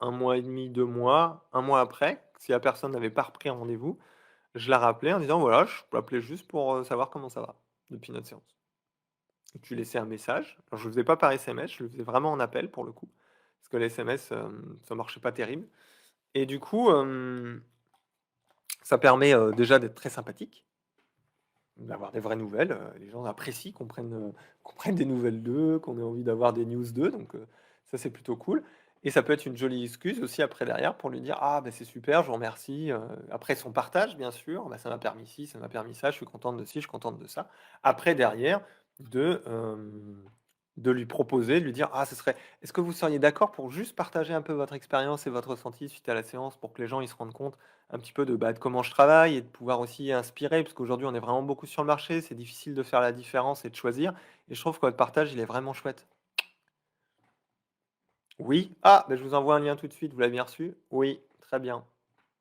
1 mois et demi, 2 mois, 1 mois après, si la personne n'avait pas repris un rendez-vous. Je la rappelais en disant: «Voilà, je t'appelais juste pour, savoir comment ça va depuis notre séance». Et tu laissais un message. Alors je le faisais pas par SMS, je le faisais vraiment en appel pour le coup, parce que les SMS, ça marchait pas terrible et du coup, ça permet, déjà d'être très sympathique, d'avoir des vraies nouvelles, les gens apprécient qu'on prenne des nouvelles d'eux, qu'on ait envie d'avoir des news d'eux, donc ça c'est plutôt cool et ça peut être une jolie excuse aussi après derrière pour lui dire: «Ah bah, c'est super, je vous remercie», après son partage bien sûr: «Bah, ça m'a permis ci, ça m'a permis ça, je suis contente de ci, je suis contente de ça». Après derrière de, de lui proposer, de lui dire: «Ah ce serait est-ce que vous seriez d'accord pour juste partager un peu votre expérience et votre ressenti suite à la séance pour que les gens ils se rendent compte un petit peu de comment je travaille et de pouvoir aussi inspirer, parce qu'aujourd'hui, on est vraiment beaucoup sur le marché, c'est difficile de faire la différence et de choisir. Et je trouve que votre partage, il est vraiment chouette. Oui. Ah, ben, je vous envoie un lien tout de suite, vous l'avez bien reçu? Oui, très bien.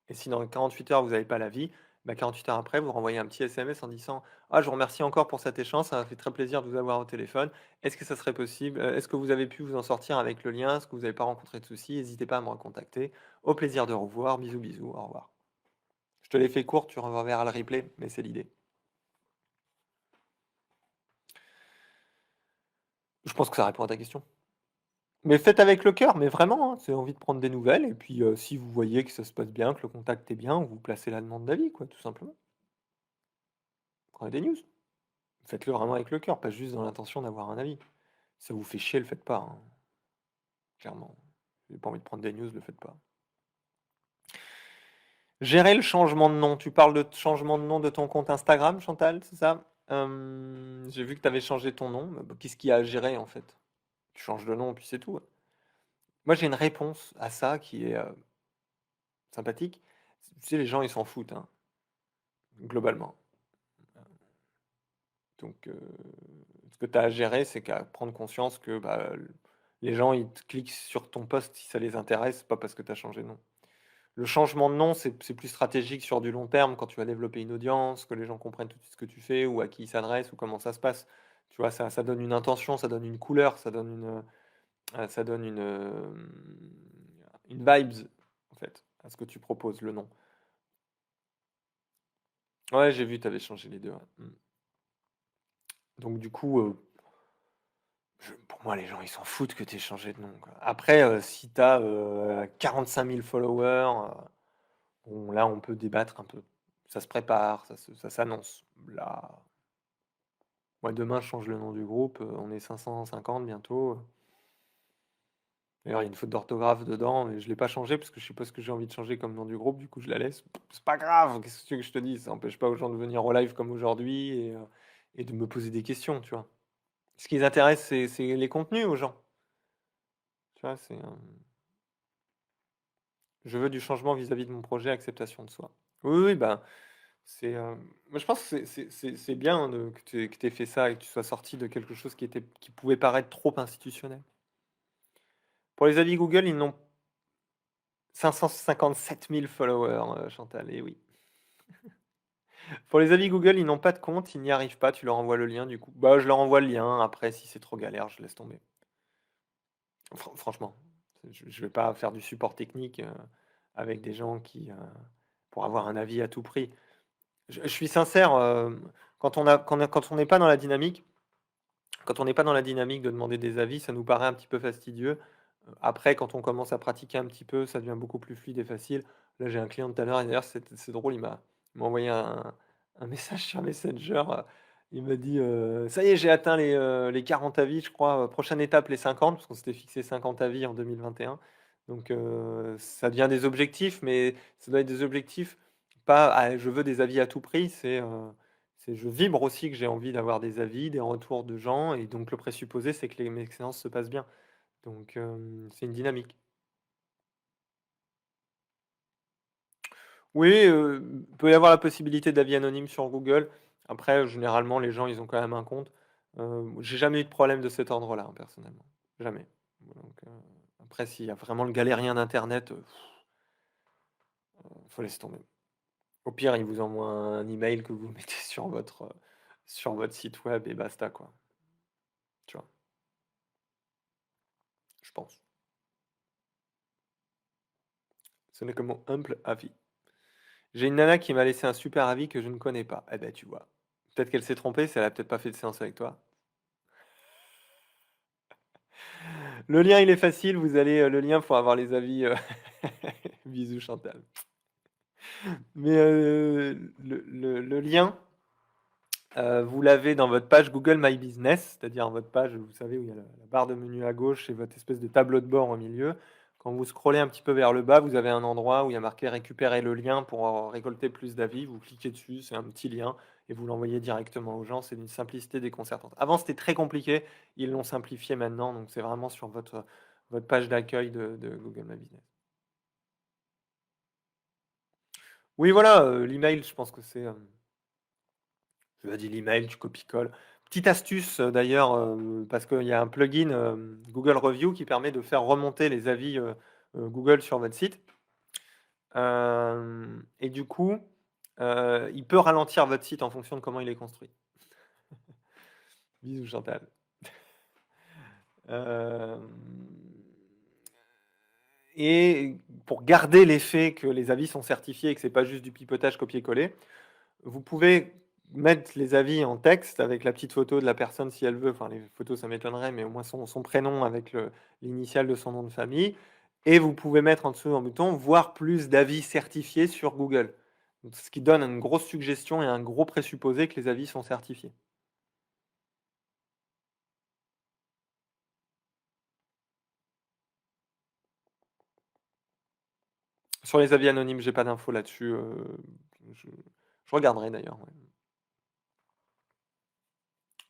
Et si dans 48 heures, vous n'avez pas l'avis, bah 48 heures après, vous renvoyez un petit SMS en disant: «Ah, je vous remercie encore pour cet échange, ça m'a fait très plaisir de vous avoir au téléphone. Est-ce que ça serait possible? Est-ce que vous avez pu vous en sortir avec le lien? Est-ce que vous n'avez pas rencontré de soucis? N'hésitez pas à me recontacter. Au plaisir de revoir. Bisous, bisous. Au revoir». Je te l'ai fait court, tu reverras le replay, mais c'est l'idée. Je pense que ça répond à ta question. Mais faites avec le cœur, mais vraiment, hein, c'est envie de prendre des nouvelles et puis, si vous voyez que ça se passe bien, que le contact est bien, vous placez la demande d'avis quoi, tout simplement. Prenez des news. Faites-le vraiment avec le cœur, pas juste dans l'intention d'avoir un avis. Si ça vous fait chier, le faites pas, hein, clairement. Vous avez pas envie de prendre des news, le faites pas. Gérer le changement de nom. Tu parles de changement de nom de ton compte Instagram, Chantal, c'est ça? J'ai vu que tu avais changé ton nom, bah, qu'est-ce qu'il y a à gérer en fait? Tu changes de nom, puis c'est tout, hein. Moi, j'ai une réponse à ça qui est, sympathique. Tu sais, les gens, ils s'en foutent, hein, globalement. Donc, ce que tu as à gérer, c'est qu'à prendre conscience que, bah, les gens, ils te cliquent sur ton post si ça les intéresse, pas parce que tu as changé de nom. Le changement de nom, c'est plus stratégique sur du long terme quand tu vas développer une audience, que les gens comprennent tout de suite ce que tu fais ou à qui ils s'adressent ou comment ça se passe. Tu vois, ça donne une intention, ça donne une couleur, ça donne une vibes, en fait, à ce que tu proposes, le nom. Ouais, j'ai vu, tu avais changé les 2. Ouais. Donc du coup, pour moi, les gens, ils s'en foutent que tu aies changé de nom, quoi. Après, si tu as 45 000 followers, bon, là, on peut débattre un peu. Ça se prépare, ça s'annonce. Là, moi, demain, je change le nom du groupe. On est 550 bientôt. D'ailleurs, il y a une faute d'orthographe dedans, mais je ne l'ai pas changé parce que je sais pas ce que j'ai envie de changer comme nom du groupe. Du coup, je la laisse. C'est pas grave. Qu'est-ce que tu veux que je te dise? Ça n'empêche pas aux gens de venir au live comme aujourd'hui et de me poser des questions, tu vois. Ce qui les intéresse, c'est les contenus aux gens. Tu vois, je veux du changement vis-à-vis de mon projet, acceptation de soi. Oui, oui, ben, moi je pense que c'est bien que tu aies fait ça et que tu sois sorti de quelque chose qui pouvait paraître trop institutionnel. Pour les avis Google, ils n'ont 557 000 followers, Chantal, et oui. Pour les avis Google, ils n'ont pas de compte, ils n'y arrivent pas, tu leur envoies le lien du coup. Bah, je leur envoie le lien, après si c'est trop galère, je laisse tomber. Franchement, je vais pas faire du support technique, avec des gens pour avoir un avis à tout prix. Je suis sincère, quand on n'est pas dans la dynamique de demander des avis, ça nous paraît un petit peu fastidieux. Après, quand on commence à pratiquer un petit peu, ça devient beaucoup plus fluide et facile. Là, j'ai un client tout à l'heure et d'ailleurs c'est drôle, il m'a envoyé un message sur Messenger, Il m'a dit, «Ça y est, j'ai atteint les 40 avis, je crois, prochaine étape, les 50», parce qu'on s'était fixé 50 avis en 2021. Donc ça devient des objectifs, mais ça doit être des objectifs pas: «Ah, je veux des avis à tout prix», c'est je vibre aussi que j'ai envie d'avoir des avis, des retours de gens et donc le présupposé, c'est que les mes séances se passent bien. Donc c'est une dynamique. Oui, peut y avoir la possibilité d'avis anonyme sur Google. Après, généralement, les gens, ils ont quand même un compte. J'ai jamais eu de problème de cet ordre-là, hein, personnellement. Jamais. Donc, après, s'il y a vraiment le galérien d'internet, faut laisser tomber. Au pire, il vous envoie un email que vous mettez sur votre site web et basta, quoi. Tu vois? Je pense. Ce n'est que mon humble avis. J'ai une nana qui m'a laissé un super avis que je ne connais pas. Eh ben, tu vois? Peut-être qu'elle s'est trompée, si elle a peut-être pas fait de séance avec toi. Le lien, il est facile, vous allez, le lien pour avoir les avis, bisous Chantal. Mais, le lien, vous l'avez dans votre page Google My Business, c'est-à-dire votre page, vous savez, où il y a la barre de menu à gauche et votre espèce de tableau de bord au milieu. Quand vous scrollez un petit peu vers le bas, vous avez un endroit où il y a marqué «Récupérer le lien pour récolter plus d'avis». Vous cliquez dessus, c'est un petit lien et vous l'envoyez directement aux gens. C'est d'une simplicité déconcertante. Avant, c'était très compliqué, ils l'ont simplifié maintenant, donc c'est vraiment sur votre page d'accueil de Google My Business. Oui, voilà, l'email, je pense que c'est, je lui ai dit l'email, tu copies-colles. Petite astuce d'ailleurs, parce qu'il y a un plugin Google Review qui permet de faire remonter les avis Google sur votre site. Et du coup, il peut ralentir votre site en fonction de comment il est construit. Bisous Chantal. Euh, et pour garder l'effet que les avis sont certifiés et que c'est pas juste du pipotage copier-coller, vous pouvez mettre les avis en texte avec la petite photo de la personne si elle veut. Enfin, les photos, ça m'étonnerait, mais au moins son prénom avec l'initiale de son nom de famille. Et vous pouvez mettre en dessous en bouton voir plus d'avis certifiés sur Google. Donc, ce qui donne une grosse suggestion et un gros présupposé que les avis sont certifiés. Sur les avis anonymes, j'ai pas d'infos là-dessus. Je regarderai d'ailleurs. Ouais.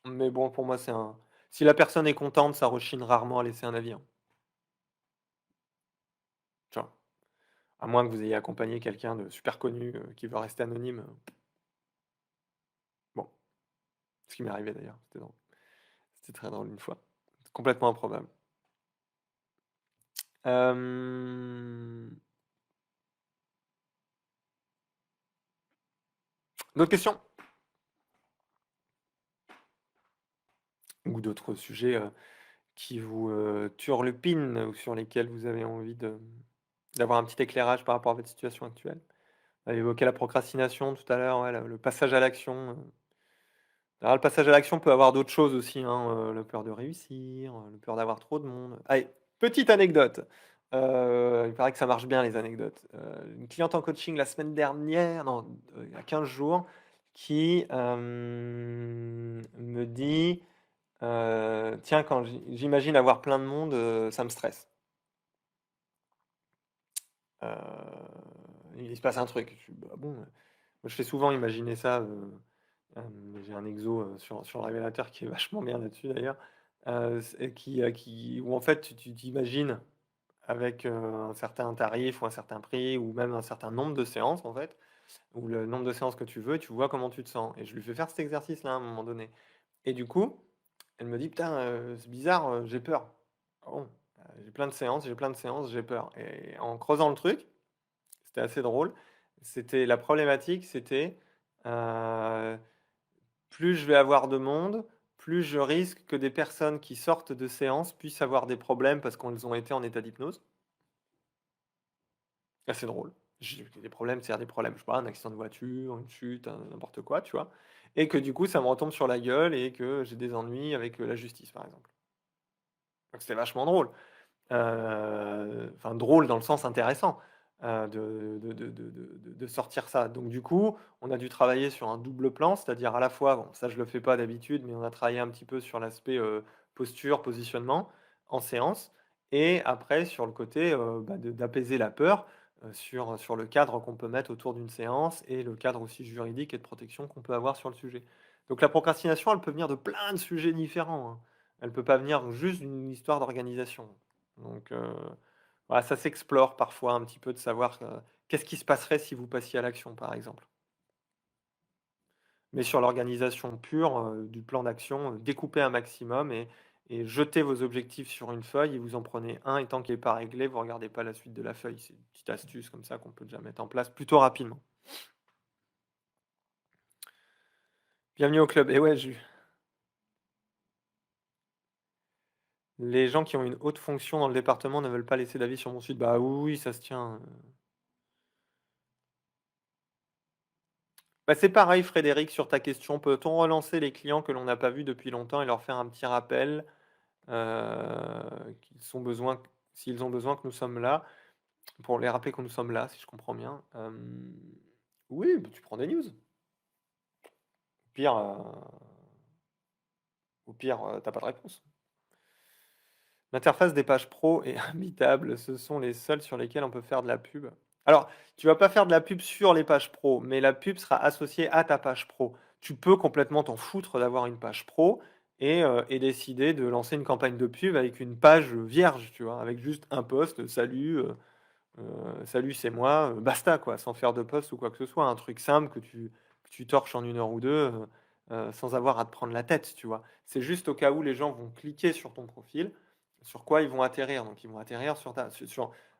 Mais bon, pour moi, c'est un. Si la personne est contente, ça rechigne rarement à laisser un avis, hein. Tu vois. À moins que vous ayez accompagné quelqu'un de super connu, qui veut rester anonyme, bon, ce qui m'est arrivé d'ailleurs, c'était drôle. C'était très drôle une fois. Complètement improbable. Hem, d'autres questions? Ou d'autres sujets, qui vous, turlupinent ou sur lesquels vous avez envie d'avoir un petit éclairage par rapport à votre situation actuelle? On a évoqué la procrastination tout à l'heure, ouais, le passage à l'action. Alors le passage à l'action peut avoir d'autres choses aussi, hein, la peur de réussir, le peur d'avoir trop de monde. Allez, petite anecdote, il paraît que ça marche bien les anecdotes. Une cliente en coaching la semaine dernière, non, il y a 15 jours, qui, me dit, «Tiens, quand j'imagine avoir plein de monde, ça me stresse». Il se passe un truc. Je suis: «Bah bon?» Moi je fais souvent imaginer ça, j'ai un exo, sur le révélateur qui est vachement bien là-dessus d'ailleurs, c'est qui où en fait tu t'imagines avec, un certain tarif ou un certain prix ou même un certain nombre de séances en fait, ou le nombre de séances que tu veux et tu vois comment tu te sens et je lui fais faire cet exercice-là à un moment donné et du coup, elle me dit: «Putain, c'est bizarre, j'ai peur». Ah bon? J'ai plein de séances, j'ai plein de séances, j'ai peur et en creusant le truc, c'était assez drôle, c'était la problématique, c'était, heu plus je vais avoir de monde, plus je risque que des personnes qui sortent de séance puissent avoir des problèmes parce qu'elles ont été en état d'hypnose. Ah, c'est drôle. J'ai des problèmes, c'est-à-dire des problèmes, je sais pas, un accident de voiture, une chute, n'importe quoi, tu vois? Et que du coup, ça me retombe sur la gueule et que j'ai des ennuis avec, la justice, par exemple. Donc c'était vachement drôle. Enfin drôle dans le sens intéressant. de sortir ça. Donc du coup, on a dû travailler sur un double plan, c'est-à-dire à la fois, bon, ça je le fais pas d'habitude, mais on a travaillé un petit peu sur l'aspect posture, positionnement en séance, et après sur le côté d'apaiser la peur sur le cadre qu'on peut mettre autour d'une séance et le cadre aussi juridique et de protection qu'on peut avoir sur le sujet. Donc la procrastination, elle peut venir de plein de sujets différents, hein. Elle peut pas venir juste d'une histoire d'organisation. Donc voilà, ça s'explore parfois un petit peu de savoir, qu'est-ce qui se passerait si vous passiez à l'action, par exemple. Mais sur l'organisation pure, du plan d'action, découpez un maximum et jetez vos objectifs sur une feuille et vous en prenez un et tant qu'il est pas réglé, vous regardez pas la suite de la feuille. C'est une petite astuce comme ça qu'on peut déjà mettre en place plutôt rapidement. Bienvenue au club. Et ouais, Jus, les gens qui ont une haute fonction dans le département ne veulent pas laisser d'avis sur mon site. Bah oui, oui, ça se tient. Bah, c'est pareil, Frédéric, sur ta question. Peut-on relancer les clients que l'on n'a pas vus depuis longtemps et leur faire un petit rappel qu'ils ont besoin, s'ils ont besoin que nous sommes là, pour les rappeler que nous sommes là, si je comprends bien. Oui, bah, tu prends des news. Pire, au pire, t'as pas de réponse. L'interface des pages pro est imbitable. Ce sont les seuls sur lesquels on peut faire de la pub. Alors, tu vas pas faire de la pub sur les pages pro, mais la pub sera associée à ta page pro. Tu peux complètement t'en foutre d'avoir une page pro et décider de lancer une campagne de pub avec une page vierge, tu vois, avec juste un post, salut, salut, c'est moi, basta quoi, sans faire de post ou quoi que ce soit, un truc simple que tu torches en 1 heure ou 2 sans avoir à te prendre la tête, tu vois. C'est juste au cas où les gens vont cliquer sur ton profil, sur quoi ils vont atterrir. Donc ils vont atterrir sur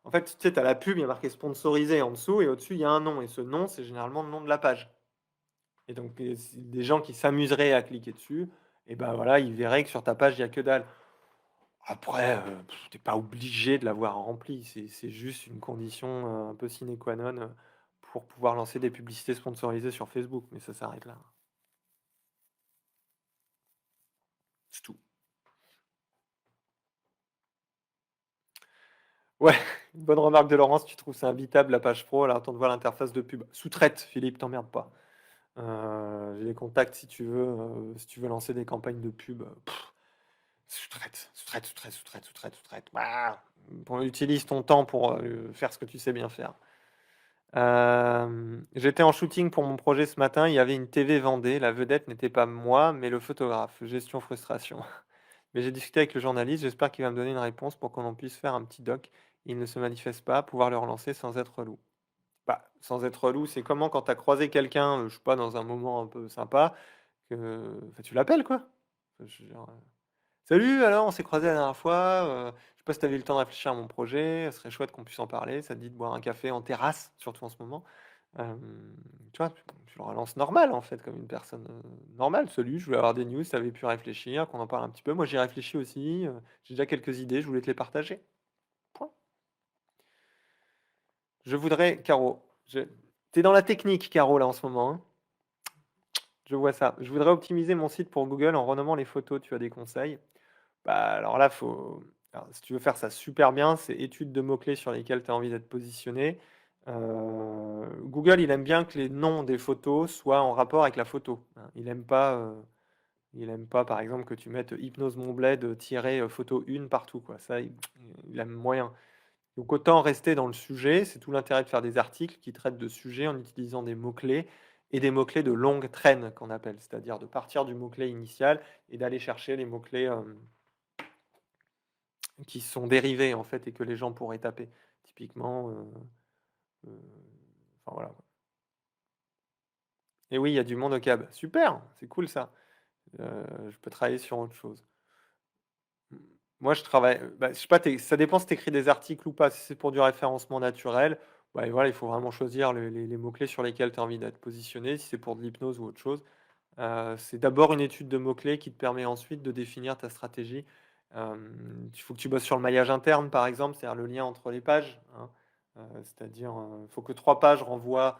en fait, tu sais, tu as la pub, il y a marqué sponsorisé en dessous et au-dessus, il y a un nom. Et ce nom, c'est généralement le nom de la page. Et donc, des gens qui s'amuseraient à cliquer dessus, et ben voilà, ils verraient que sur ta page, il n'y a que dalle. Après, tu pas obligé de l'avoir rempli, c'est juste une condition, un peu sine qua non, pour pouvoir lancer des publicités sponsorisées sur Facebook, mais ça s'arrête là. C'est tout. Ouais, une bonne remarque de Laurence, tu trouves ça imbitable la page pro, alors attends de voir l'interface de pub. Sous-traite, Philippe, t'emmerdes pas. J'ai les contacts si tu veux lancer des campagnes de pub, sous-traite, sous-traite, sous-traite, sous-traite, sous-traite, sous-traite. Bah, bon, utilise ton temps pour, faire ce que tu sais bien faire. J'étais en shooting pour mon projet ce matin, il y avait une TV Vendée, la vedette n'était pas moi, mais le photographe. Gestion frustration. Mais j'ai discuté avec le journaliste, j'espère qu'il va me donner une réponse pour qu'on en puisse faire un petit doc. Il ne se manifeste pas, pouvoir le relancer sans être relou. Bah, sans être relou, c'est comment quand tu as croisé quelqu'un, je sais pas, dans un moment un peu sympa, que enfin, tu l'appelles quoi. Enfin, je veux dire, salut, alors on s'est croisé la dernière fois, je sais pas si tu as eu le temps de réfléchir à mon projet, ce serait chouette qu'on puisse en parler, ça te dit de boire un café en terrasse, surtout en ce moment. Tu vois, tu le relances normal en fait, comme une personne normale. Salut, je voulais avoir des news, tu avais pu réfléchir, qu'on en parle un petit peu. Moi j'y réfléchis aussi, j'ai déjà quelques idées, je voulais te les partager. Point. Je voudrais, Caro, t'es dans la technique, Caro, là en ce moment, hein. Je vois ça. Je voudrais optimiser mon site pour Google en renommant les photos. Tu as des conseils? Bah, alors là, alors, si tu veux faire ça super bien, c'est étude de mots-clés sur lesquels tu as envie d'être positionné. Google, il aime bien que les noms des photos soient en rapport avec la photo, hein. Il aime pas, par exemple, que tu mettes Hypnose Mon Bled photo 1 partout, quoi. Ça, il aime moyen. Donc autant rester dans le sujet. C'est tout l'intérêt de faire des articles qui traitent de sujets en utilisant des mots-clés et des mots-clés de longue traîne qu'on appelle, c'est-à-dire de partir du mot-clé initial et d'aller chercher les mots-clés qui sont dérivés en fait et que les gens pourraient taper. Typiquement, euh, enfin voilà. Et oui, il y a du monde au cab. Super, c'est cool ça. Je peux travailler sur autre chose. Moi, je travaille, bah, je sais pas, ça dépend si tu écris des articles ou pas. Si c'est pour du référencement naturel, bah, et voilà, il faut vraiment choisir les mots-clés sur lesquels tu as envie d'être positionné. Si c'est pour de l'hypnose ou autre chose, c'est d'abord une étude de mots-clés qui te permet ensuite de définir ta stratégie. Il faut que tu bosses sur le maillage interne, par exemple, c'est-à-dire le lien entre les pages, hein. C'est-à-dire, il faut que 3 pages renvoient,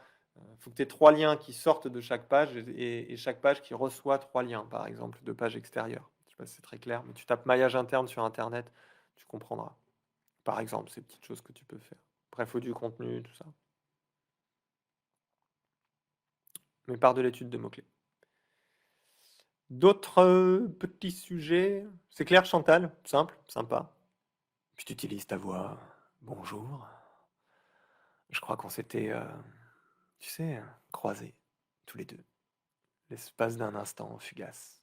faut que tu aies 3 liens qui sortent de chaque page et chaque page qui reçoit 3 liens, par exemple, de pages extérieures. Je sais pas si c'est très clair, mais tu tapes maillage interne sur Internet, tu comprendras. Par exemple, ces petites choses que tu peux faire. Après, il faut du contenu, tout ça. Mais part de l'étude de mots-clés. D'autres petits sujets? C'est clair, Chantal? Simple, sympa. Puis tu utilises ta voix. Bonjour. Je crois qu'on s'était, tu sais, croisés, tous les deux, l'espace d'un instant fugace.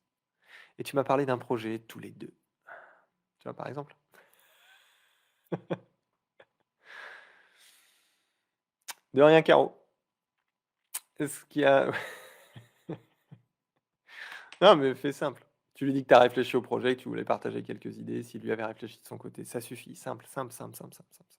Et tu m'as parlé d'un projet tous les deux. Tu vois, par exemple? De rien, Caro. Est-ce qu'il y a... Non, mais fais simple. Tu lui dis que tu as réfléchi au projet, que tu voulais partager quelques idées, s'il lui avait réfléchi de son côté. Ça suffit. Simple, simple, simple, simple, simple, simple.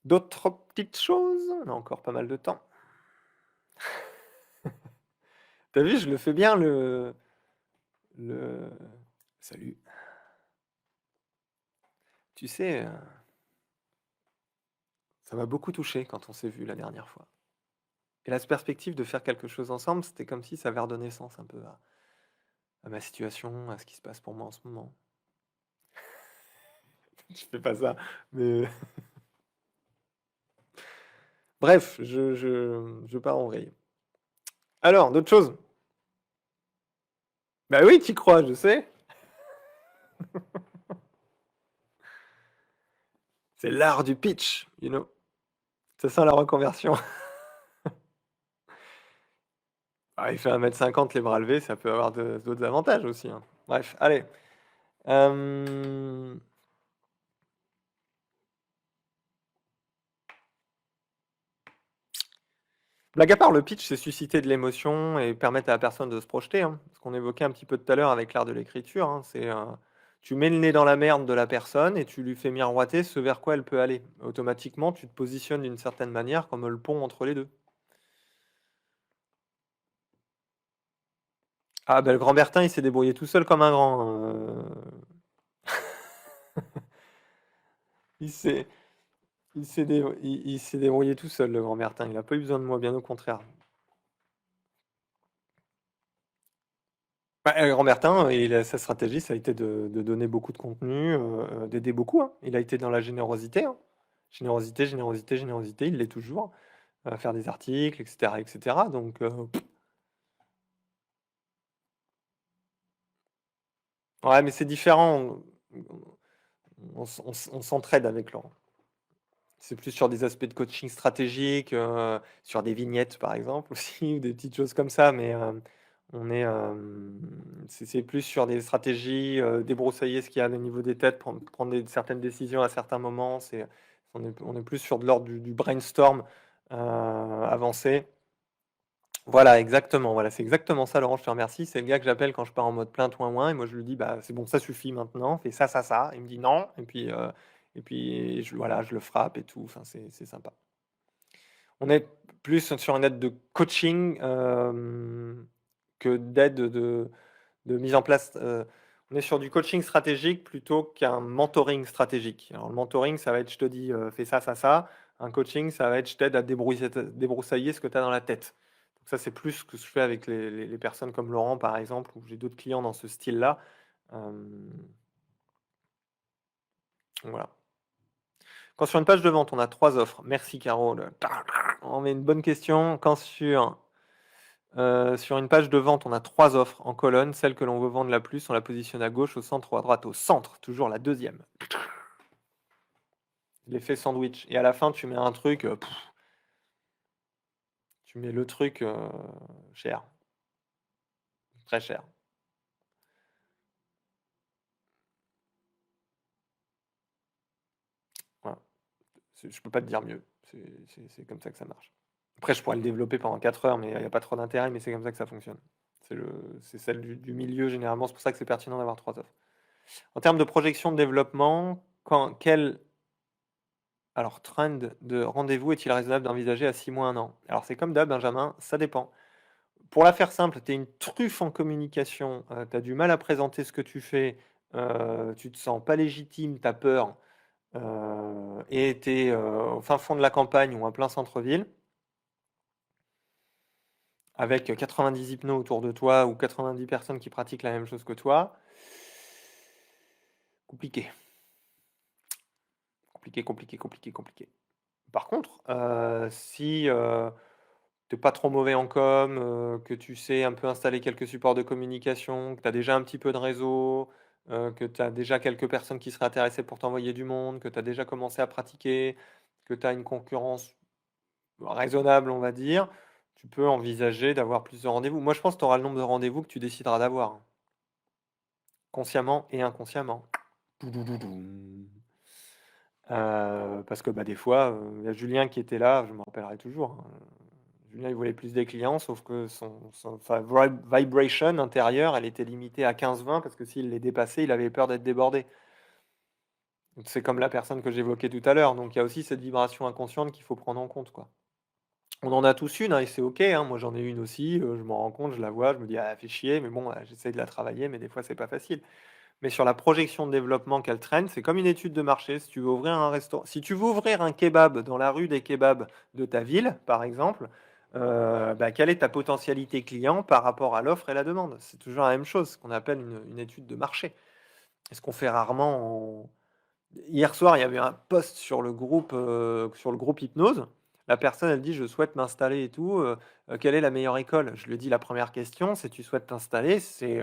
D'autres petites choses? On a encore pas mal de temps. T'as vu, je le fais bien, le... Salut. Tu sais, ça m'a beaucoup touché quand on s'est vu la dernière fois. Et la perspective de faire quelque chose ensemble, c'était comme si ça avait redonné sens un peu à ma situation, à ce qui se passe pour moi en ce moment. Je fais pas ça, mais... Bref, je pars en vrille. Alors, d'autres choses? Bah oui, t'y crois, je sais. C'est l'art du pitch, you know. C'est ça la reconversion. Ah, il fait 1,50 m les bras levés, ça peut avoir d'autres avantages aussi, hein. Bref, allez. Euh, Blague à part, le pitch, c'est susciter de l'émotion et permettre à la personne de se projeter, hein. Ce qu'on évoquait un petit peu tout à l'heure avec l'art de l'écriture, hein, c'est tu mets le nez dans la merde de la personne et tu lui fais miroiter ce vers quoi elle peut aller. Automatiquement, tu te positionnes d'une certaine manière comme le pont entre les deux. Ah, ben le grand Bertin, il s'est débrouillé tout seul comme un grand. Il s'est, il s'est débrouillé tout seul, le grand Bertin. Il n'a pas eu besoin de moi, bien au contraire. Bah, Grand Bertin, sa stratégie, ça a été de donner beaucoup de contenu, d'aider beaucoup, hein. Il a été dans la générosité, hein. Générosité, générosité, générosité, il l'est toujours. Faire des articles, etc., etc. Donc, ouais, mais c'est différent. On s'entraide avec Laurent. C'est plus sur des aspects de coaching stratégique, sur des vignettes par exemple aussi, ou des petites choses comme ça, mais on est, c'est plus sur des stratégies, débroussailler ce qu'il y a au niveau des têtes, prendre certaines décisions à certains moments. On est plus sur de l'ordre du brainstorm avancé. Voilà, exactement. Voilà, c'est exactement ça, Laurent. Je te remercie. C'est le gars que j'appelle quand je pars en mode plainte ouin, et moi je lui dis bah c'est bon, ça suffit maintenant, fais ça, ça, ça. Il me dit non, et puis voilà, je le frappe et tout. Enfin, c'est sympa. On est plus sur une aide de coaching que d'aide de mise en place. On est sur du coaching stratégique plutôt qu'un mentoring stratégique. Alors, le mentoring, ça va être je te dis fais ça, ça, ça. Un coaching, ça va être je t'aide à débroussailler ce que tu as dans la tête. Donc, ça, c'est plus ce que je fais avec les personnes comme Laurent, par exemple, ou j'ai d'autres clients dans ce style-là. Euh, voilà. Quand sur une page de vente, on a 3 offres. Merci, Carole. On met une bonne question. Quand sur une page de vente, on a 3 offres en colonne. Celle que l'on veut vendre la plus, on la positionne à gauche, au centre ou à droite. Au centre, toujours la deuxième. L'effet sandwich. Et à la fin, tu mets un truc, tu mets le truc cher, très cher. Voilà. Je peux pas te dire mieux. C'est comme ça que ça marche. Après, je pourrais le développer pendant 4 heures, mais il n'y a pas trop d'intérêt, mais c'est comme ça que ça fonctionne. C'est celle du milieu, généralement. C'est pour ça que c'est pertinent d'avoir 3 offres. En termes de projection de développement, quel trend de rendez-vous est-il raisonnable d'envisager à 6 mois, 1 an? Alors, c'est comme d'hab, Benjamin, ça dépend. Pour la faire simple, tu es une truffe en communication, tu as du mal à présenter ce que tu fais, tu te sens pas légitime, tu as peur, et tu es au fin fond de la campagne ou en plein centre-ville, avec 90 hypnos autour de toi ou 90 personnes qui pratiquent la même chose que toi. Compliqué. Compliqué, compliqué, compliqué, compliqué. Par contre, si, tu pas trop mauvais en com, que tu sais un peu installer quelques supports de communication, que tu as déjà un petit peu de réseau, que tu as déjà quelques personnes qui seraient intéressées pour t'envoyer du monde, que tu as déjà commencé à pratiquer, que tu as une concurrence raisonnable, on va dire, tu peux envisager d'avoir plusieurs rendez-vous. Moi, je pense que tu auras le nombre de rendez-vous que tu décideras d'avoir, hein, consciemment et inconsciemment. Doudoudoudoum. Parce que, bah, des fois, il y a Julien qui était là, je me rappellerai toujours, hein. Julien, il voulait plus des clients, sauf que sa vibration intérieure, elle était limitée à 15-20 parce que s'il les dépassait, il avait peur d'être débordé. Donc, c'est comme la personne que j'évoquais tout à l'heure. Donc, il y a aussi cette vibration inconsciente qu'il faut prendre en compte, quoi. On en a tous une, hein, et c'est OK, hein. Moi, j'en ai une aussi, je m'en rends compte, je la vois, je me dis: «Ah, elle fait chier», mais bon, j'essaie de la travailler, mais des fois, c'est pas facile. Mais sur la projection de développement qu'elle traîne, c'est comme une étude de marché. Si tu veux ouvrir un restaurant, si tu veux ouvrir un kebab dans la rue des kebabs de ta ville, par exemple, bah, quelle est ta potentialité client par rapport à l'offre et la demande? C'est toujours la même chose, ce qu'on appelle une étude de marché. Et ce qu'on fait rarement hier soir, il y avait un post sur le groupe hypnose. La personne, elle dit: «Je souhaite m'installer et tout, quelle est la meilleure école?» Je lui dis: «La première question, c'est tu souhaites t'installer, c'est,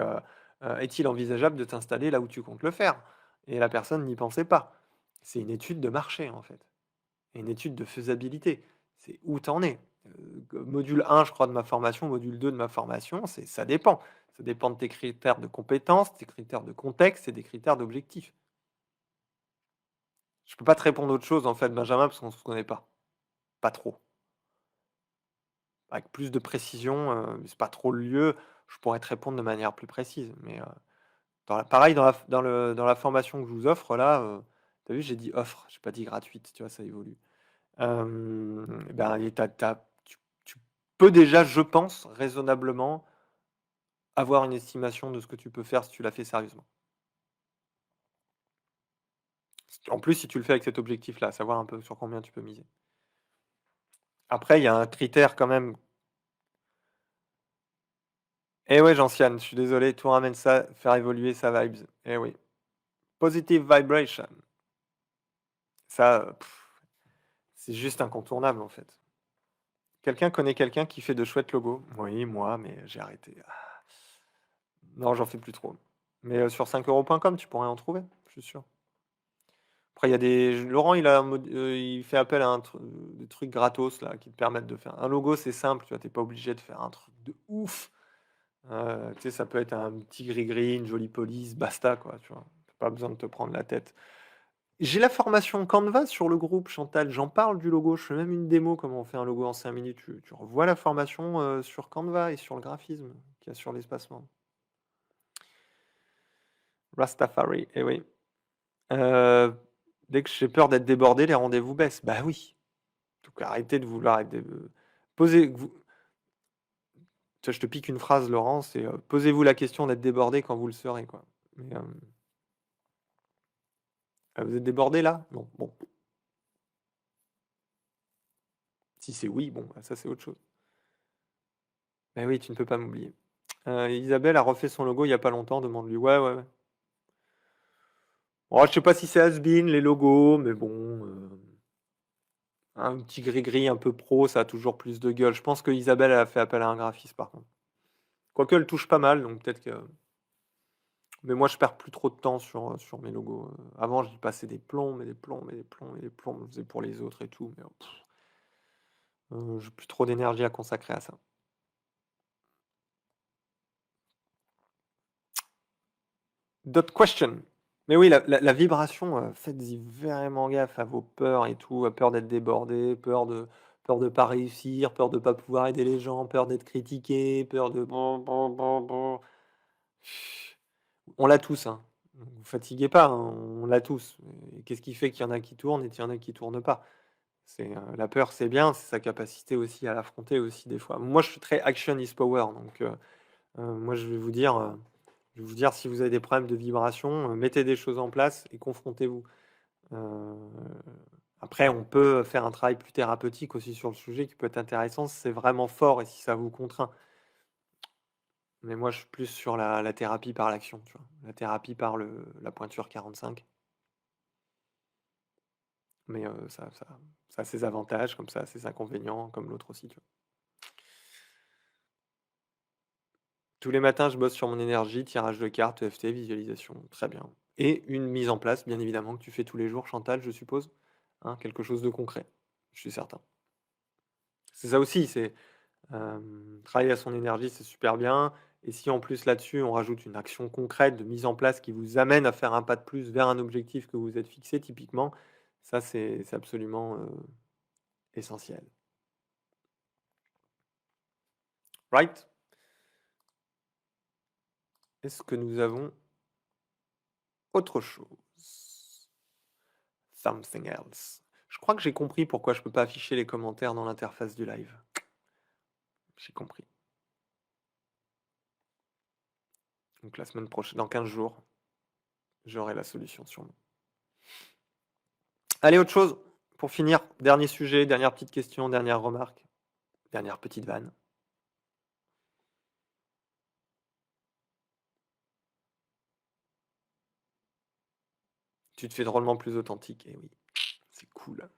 est-il envisageable de t'installer là où tu comptes le faire?» Et la personne n'y pensait pas. C'est une étude de marché, en fait, et une étude de faisabilité. C'est où tu en es. Module 1, je crois, de ma formation, module 2 de ma formation, c'est ça dépend. Ça dépend de tes critères de compétences, tes critères de contexte et des critères d'objectifs. Je peux pas te répondre autre chose en fait, Benjamin, parce qu'on se connaît pas. Pas trop. Avec plus de précision, mais c'est pas trop le lieu, je pourrais te répondre de manière plus précise. Mais, pareil dans la formation que je vous offre là, tu vu, j'ai dit offre, j'ai pas dit gratuite, tu vois? Ça évolue. Ben et tu peux déjà, je pense, raisonnablement avoir une estimation de ce que tu peux faire si tu la fais sérieusement. En plus, si tu le fais avec cet objectif-là, savoir un peu sur combien tu peux miser. Après, il y a un critère quand même. Eh ouais, Gentiane, je suis désolé, tout ramène ça, faire évoluer sa vibes. Eh oui. Positive vibration. Ça, c'est juste incontournable en fait. Quelqu'un connaît quelqu'un qui fait de chouettes logos? Oui, moi, mais j'ai arrêté. Non, j'en fais plus trop. Mais sur 5 euros.com, tu pourrais en trouver, je suis sûr. Après, il y a des. Laurent, il fait appel à des trucs gratos là, qui te permettent de faire. Un logo, c'est simple, tu vois, t'es pas obligé de faire un truc de ouf. Tu sais, ça peut être un petit gris-gris, une jolie police, basta, quoi, tu vois. T'as pas besoin de te prendre la tête. J'ai la formation Canva sur le groupe, Chantal. J'en parle du logo. Je fais même une démo, comment on fait un logo en 5 minutes. Tu revois la formation sur Canva et sur le graphisme qu'il y a sur l'espacement. Rastafari, eh oui. Euh, Dès que j'ai peur d'être débordé, les rendez-vous baissent. Bah oui. Donc arrêtez de vouloir être. Tu vois, je te pique une phrase, Laurent, c'est posez-vous la question d'être débordé quand vous le serez, quoi. Mais, vous êtes débordé là? Non. Bon. Si c'est oui, bon, bah, ça c'est autre chose. Mais oui, tu ne peux pas m'oublier. Isabelle a refait son logo il y a pas longtemps, demande-lui. Ouais, ouais, ouais. Oh, je sais pas si c'est has-been, les logos, mais bon, un petit gris-gris un peu pro, ça a toujours plus de gueule. Je pense que Isabelle elle a fait appel à un graphiste par contre. Quoique elle touche pas mal, donc peut-être que. Mais moi, je perds plus trop de temps sur mes logos. Avant, j'y passais des plombs, mais des plombs, mais des plombs, mais des plombs. Je le faisais pour les autres et tout, mais j'ai plus trop d'énergie à consacrer à ça. D'autres questions? Mais oui, la vibration, faites-y vraiment gaffe à vos peurs et tout, à peur d'être débordé, peur de pas réussir, peur de pas pouvoir aider les gens, peur d'être critiqué, peur de bon, bon, bon, bon. On l'a tous, hein. Vous fatiguez pas, hein, on l'a tous. Et qu'est-ce qui fait qu'il y en a qui tournent et qu'il y en a qui tournent pas? La peur, c'est bien, c'est sa capacité aussi à l'affronter aussi des fois. Moi, je suis très action is power, donc moi, je vais vous dire si vous avez des problèmes de vibration, mettez des choses en place et confrontez-vous. Heu, Après on peut faire un travail plus thérapeutique aussi sur le sujet qui peut être intéressant si c'est vraiment fort et si ça vous contraint. Mais moi, je suis plus sur la thérapie par l'action, tu vois? La thérapie par la pointure 45. Mais ça a ses avantages, comme ça a ses inconvénients, comme l'autre aussi, tu vois? Tous les matins, je bosse sur mon énergie, tirage de cartes, EFT, visualisation, très bien. Et une mise en place, bien évidemment, que tu fais tous les jours, Chantal, je suppose? Hein, quelque chose de concret, je suis certain. C'est ça aussi, c'est, travailler à son énergie, c'est super bien et si en plus là-dessus, on rajoute une action concrète de mise en place qui vous amène à faire un pas de plus vers un objectif que vous vous êtes fixé typiquement, ça c'est absolument, essentiel. Right? Est-ce que nous avons autre chose? Something else. Je crois que j'ai compris pourquoi je peux pas afficher les commentaires dans l'interface du live. J'ai compris. Donc la semaine prochaine, dans 15 jours, j'aurai la solution sûrement. Allez, autre chose, pour finir, dernier sujet, dernière petite question, dernière remarque, dernière petite vanne. Tu te fais drôlement plus authentique, et oui, c'est cool. De toute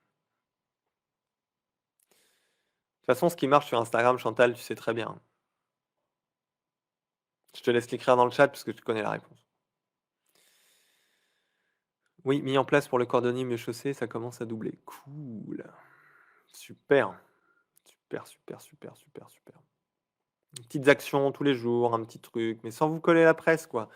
façon, ce qui marche sur Instagram, Chantal, tu sais très bien. Je te laisse l'écrire dans le chat parce que tu connais la réponse. Oui, mis en place pour le cordonnier mieux chaussé, ça commence à doubler. Cool. Super. Super, super, super, super, super. Des petites actions tous les jours, un petit truc, mais sans vous coller la presse, quoi.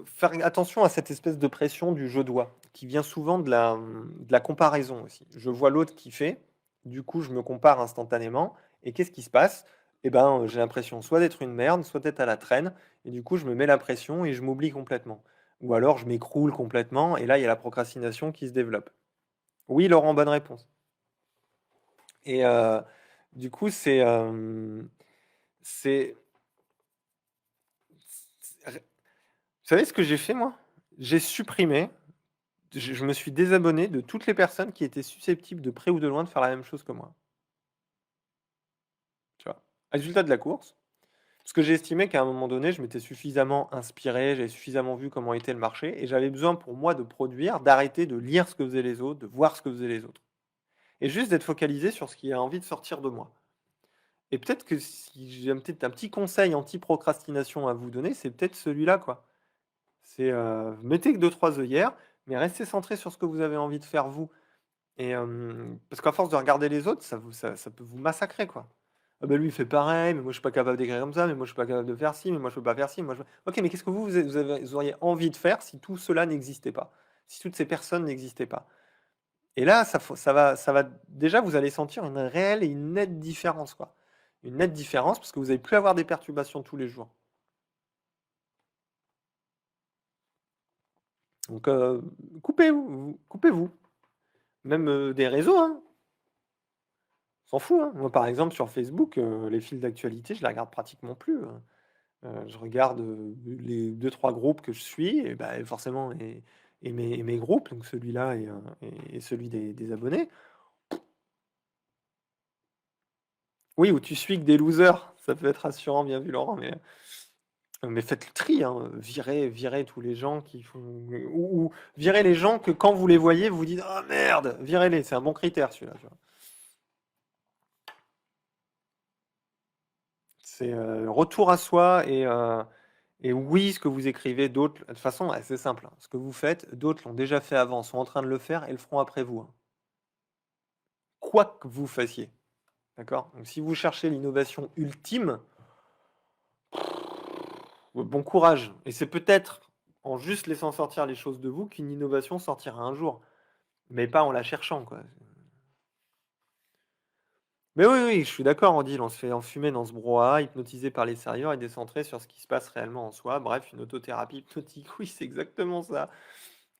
Faire attention à cette espèce de pression du je dois, qui vient souvent de la comparaison aussi. Je vois l'autre qui fait, du coup je me compare instantanément, et qu'est-ce qui se passe? Eh ben, j'ai l'impression soit d'être une merde, soit d'être à la traîne, et du coup je me mets la pression et je m'oublie complètement. Ou alors je m'écroule complètement, et là il y a la procrastination qui se développe. Oui, Laurent, bonne réponse. Et du coup, c'est, vous savez ce que j'ai fait moi? J'ai supprimé, je me suis désabonné de toutes les personnes qui étaient susceptibles de près ou de loin de faire la même chose que moi. Tu vois? Résultat de la course, parce que j'ai estimé qu'à un moment donné, je m'étais suffisamment inspiré, j'avais suffisamment vu comment était le marché, et j'avais besoin pour moi de produire, d'arrêter de lire ce que faisaient les autres, de voir ce que faisaient les autres. Et juste d'être focalisé sur ce qui a envie de sortir de moi. Et peut-être que si j'ai peut-être un petit conseil anti-procrastination à vous donner, c'est peut-être celui-là, quoi. C'est, mettez que 2-3 œillères, mais restez centré sur ce que vous avez envie de faire vous. Et parce qu'à force de regarder les autres, ça peut vous massacrer, quoi. «Ah bah, lui, il fait pareil, mais moi, je suis pas capable d'écrire comme ça, mais moi, je suis pas capable de faire ci, mais moi, je peux pas faire ci, moi, je» OK, mais qu'est-ce que vous auriez envie de faire si tout cela n'existait pas? Si toutes ces personnes n'existaient pas? Et là, ça va déjà, vous allez sentir une réelle et une nette différence, quoi. Une nette différence parce que vous allez plus avoir des perturbations tous les jours. Donc coupez-vous. Même, des réseaux, hein. On s'en fout, hein. Moi, par exemple, sur Facebook, les fils d'actualité, je les regarde pratiquement plus, je regarde, les 2-3 groupes que je suis et bah, forcément et mes groupes, donc celui-là et celui des abonnés. Oui, où tu suis que des losers, ça peut être rassurant, bien vu Laurent, mais faites le tri, hein, virez tous les gens qui font ou virez les gens que quand vous les voyez, vous vous dites: «Ah merde!» Virez-les, c'est un bon critère celui-là, tu vois? C'est, retour à soi et oui, ce que vous écrivez, d'autres de toute façon, c'est simple, hein, ce que vous faites, d'autres l'ont déjà fait avant, sont en train de le faire et le feront après vous, hein. Quoi que vous fassiez, d'accord? Donc si vous cherchez l'innovation ultime, bon courage et c'est peut-être en juste laissant sortir les choses de vous qu'une innovation sortira un jour, mais pas en la cherchant, quoi. Mais oui, oui, je suis d'accord, Odile, on se fait enfumer dans ce brouhaha, hypnotisé par les sérieux et décentré sur ce qui se passe réellement en soi. Bref, une autothérapie hypnotique, oui, c'est exactement ça.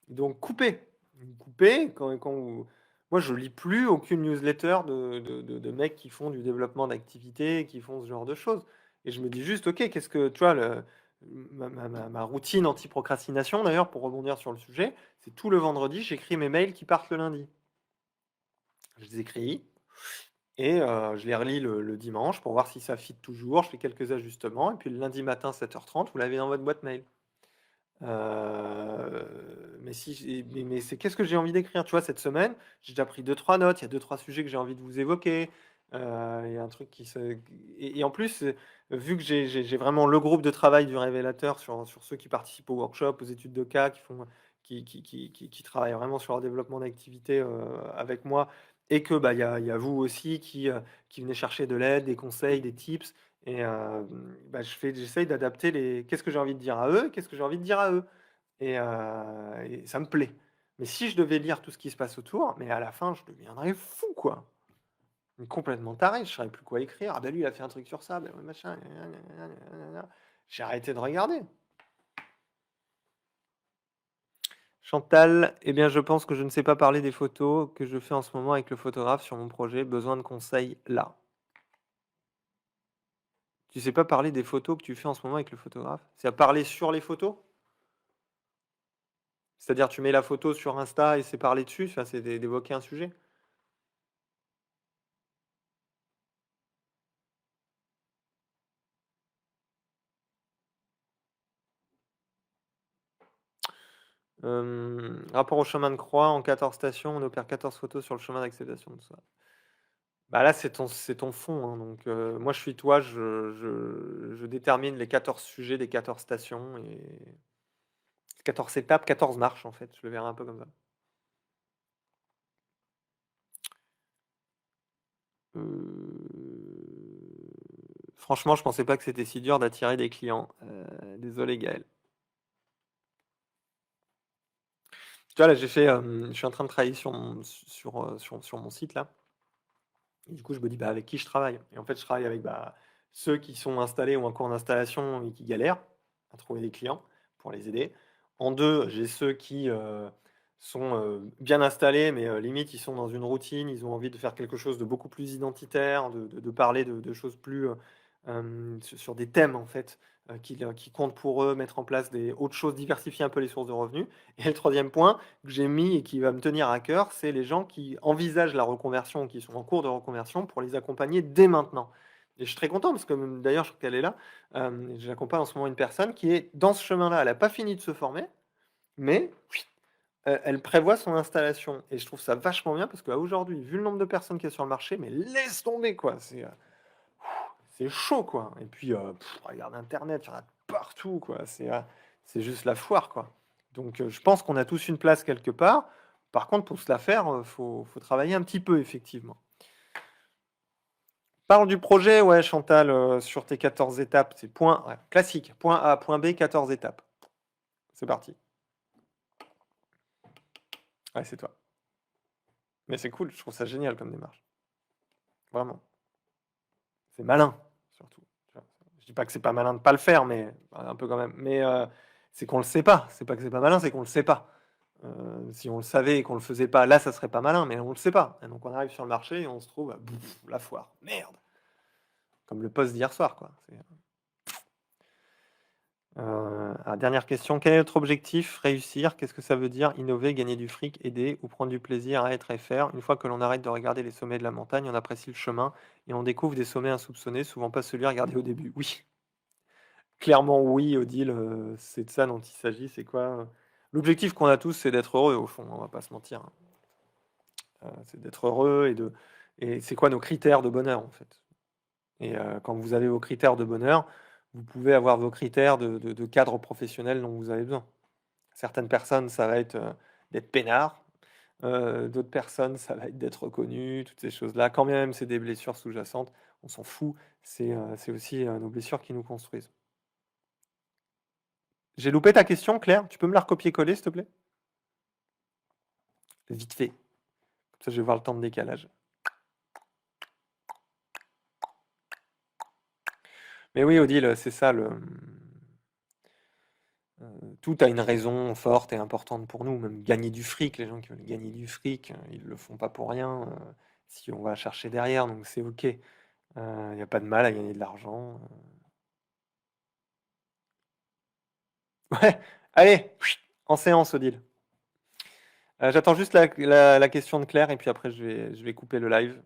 Donc coupez, coupez quand moi je lis plus aucune newsletter de mecs qui font du développement d'activités, qui font ce genre de choses. Et je me dis juste, ok, qu'est-ce que tu vois, ma routine anti-procrastination d'ailleurs, pour rebondir sur le sujet, c'est tout le vendredi, j'écris mes mails qui partent le lundi. Je les écris, et je les relis le dimanche pour voir si ça fit toujours. Je fais quelques ajustements et puis le lundi matin 7h30, vous l'avez dans votre boîte mail. Mais si mais c'est qu'est-ce que j'ai envie d'écrire? Tu vois, cette semaine, j'ai déjà pris deux trois notes, il y a deux trois sujets que j'ai envie de vous évoquer. Il y a un truc qui se et en plus, vu que j'ai vraiment le groupe de travail du révélateur sur ceux qui participent au workshop, aux études de cas, qui font qui travaillent vraiment sur leur développement d'activité, avec moi et que, bah, il y a vous aussi qui venez chercher de l'aide, des conseils, des tips et bah, j'essaye d'adapter les qu'est-ce que j'ai envie de dire à eux, qu'est-ce que j'ai envie de dire à eux et ça me plaît. Mais si je devais lire tout ce qui se passe autour, mais à la fin, je deviendrais fou, quoi. Mais complètement taré, je ne saurais plus quoi écrire. Ah bah lui, il a fait un truc sur ça, bah ouais, machin, j'ai arrêté de regarder. Chantal, eh bien, je pense que je ne sais pas parler des photos que je fais en ce moment avec le photographe sur mon projet. Besoin de conseils là. Tu sais pas parler des photos que tu fais en ce moment avec le photographe? C'est à parler sur les photos? C'est-à-dire, tu mets la photo sur Insta et c'est parler dessus? Enfin, c'est d'évoquer un sujet? Rapport au chemin de croix, en 14 stations, on opère 14 photos sur le chemin d'acceptation de soi. Bah là, c'est ton fond, hein, donc moi, je suis toi, je détermine les 14 sujets des 14 stations et 14 étapes, 14 marches, en fait, je le verrai un peu comme ça. Franchement, je pensais pas que c'était si dur d'attirer des clients. Désolé, Gaël. Tu vois, là, je suis en train de travailler sur mon site, là. Et du coup, je me dis, bah, avec qui je travaille? Et en fait, je travaille avec bah, ceux qui sont installés ou en cours d'installation et qui galèrent à trouver des clients pour les aider. En deux, j'ai ceux qui sont bien installés, mais limite, ils sont dans une routine, ils ont envie de faire quelque chose de beaucoup plus identitaire, de parler de choses plus sur des thèmes, en fait, qui comptent pour eux, mettre en place des autres choses, diversifier un peu les sources de revenus. Et le troisième point, que j'ai mis et qui va me tenir à cœur, c'est les gens qui envisagent la reconversion ou qui sont en cours de reconversion pour les accompagner dès maintenant. Et je suis très content parce que d'ailleurs, je crois qu'elle est là. J'accompagne en ce moment une personne qui est dans ce chemin-là. Elle n'a pas fini de se former, mais elle prévoit son installation. Et je trouve ça vachement bien parce qu'aujourd'hui, vu le nombre de personnes qu'il y a sur le marché, mais laisse tomber quoi. C'est chaud quoi. Et puis, regarde Internet, il y en a partout quoi. C'est juste la foire quoi. Donc, je pense qu'on a tous une place quelque part. Par contre, pour se la faire, faut travailler un petit peu effectivement. Parle du projet, ouais, Chantal, sur tes 14 étapes. C'est point ouais, classique. Point A, point B, 14 étapes. C'est parti. Ouais, c'est toi. Mais c'est cool, je trouve ça génial comme démarche. Vraiment. C'est malin, surtout. Tu vois. Je dis pas que c'est pas malin de pas le faire, mais un peu quand même. Mais c'est qu'on le sait pas. C'est pas que c'est pas malin, c'est qu'on le sait pas. Si on le savait et qu'on le faisait pas, là, ça serait pas malin, mais on le sait pas. Et donc on arrive sur le marché et on se trouve, la foire. Merde. Comme le poste d'hier soir, quoi. Dernière question. Quel est notre objectif? Réussir? Qu'est-ce que ça veut dire? Innover, gagner du fric, aider ou prendre du plaisir à être et faire? Une fois que l'on arrête de regarder les sommets de la montagne, on apprécie le chemin et on découvre des sommets insoupçonnés, souvent pas celui regardé au début. Oui. Clairement oui, Odile, c'est de ça dont il s'agit. C'est quoi? L'objectif qu'on a tous, c'est d'être heureux au fond, on va pas se mentir, hein. C'est d'être heureux et c'est quoi nos critères de bonheur en fait? Et quand vous avez vos critères de bonheur, vous pouvez avoir vos critères de cadre professionnel dont vous avez besoin. Certaines personnes, ça va être, d'être peinard, d'autres personnes, ça va être d'être reconnu, toutes ces choses-là. Quand bien même c'est des blessures sous-jacentes, on s'en fout, c'est aussi, nos blessures qui nous construisent. J'ai loupé ta question, Claire? Tu peux me la recopier-coller, s'il te plaît? Vite fait, comme ça je vais voir le temps de décalage. Mais oui, Odile, c'est ça tout a une raison forte et importante pour nous, même gagner du fric. Les gens qui veulent gagner du fric, ils le font pas pour rien, si on va chercher derrière, donc c'est OK. Il y a pas de mal à gagner de l'argent, Ouais, allez, en séance, Odile. J'attends juste la question de Claire et puis après je vais couper le live.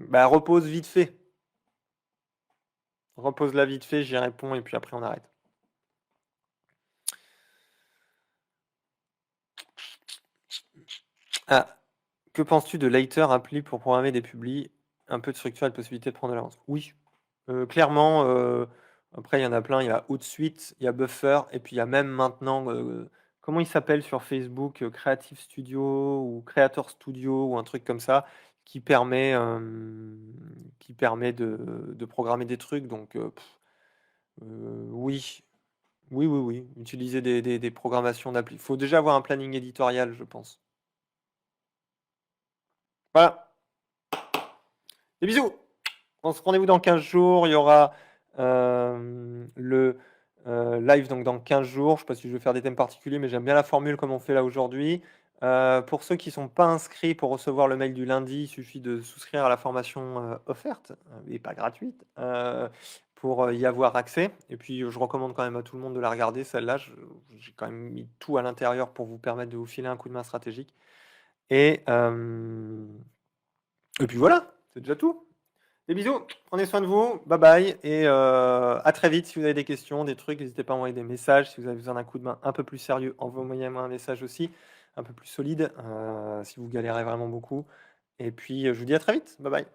Bah, repose vite fait. Repose-la vite fait, j'y réponds et puis après on arrête. Ah, que penses-tu de Later, appli pour programmer des publis? Un peu de structure et de possibilité de prendre de l'avance. Oui, clairement, après il y en a plein, il y a Hootsuite, il y a Buffer et puis il y a même maintenant, comment il s'appelle sur Facebook? Creative Studio ou Creator Studio ou un truc comme ça, qui permet de programmer des trucs donc oui. Oui, oui, oui, utiliser des programmations d'appli. Il faut déjà avoir un planning éditorial, je pense. Voilà, des bisous! On se rendez-vous dans 15 jours. Il y aura le live donc dans 15 jours. Je ne sais pas si je vais faire des thèmes particuliers, mais j'aime bien la formule comme on fait là aujourd'hui. Pour ceux qui ne sont pas inscrits pour recevoir le mail du lundi, il suffit de souscrire à la formation offerte et pas gratuite pour y avoir accès. Et puis je recommande quand même à tout le monde de la regarder, celle-là. J'ai quand même mis tout à l'intérieur pour vous permettre de vous filer un coup de main stratégique. Et, euh, et puis voilà, c'est déjà tout. Des bisous, prenez soin de vous, bye bye, et à très vite. Si vous avez des questions, des trucs, n'hésitez pas à envoyer des messages. Si vous avez besoin d'un coup de main un peu plus sérieux, envoyez-moi un message aussi, un peu plus solide, si vous galérez vraiment beaucoup. Et puis, je vous dis à très vite, bye bye.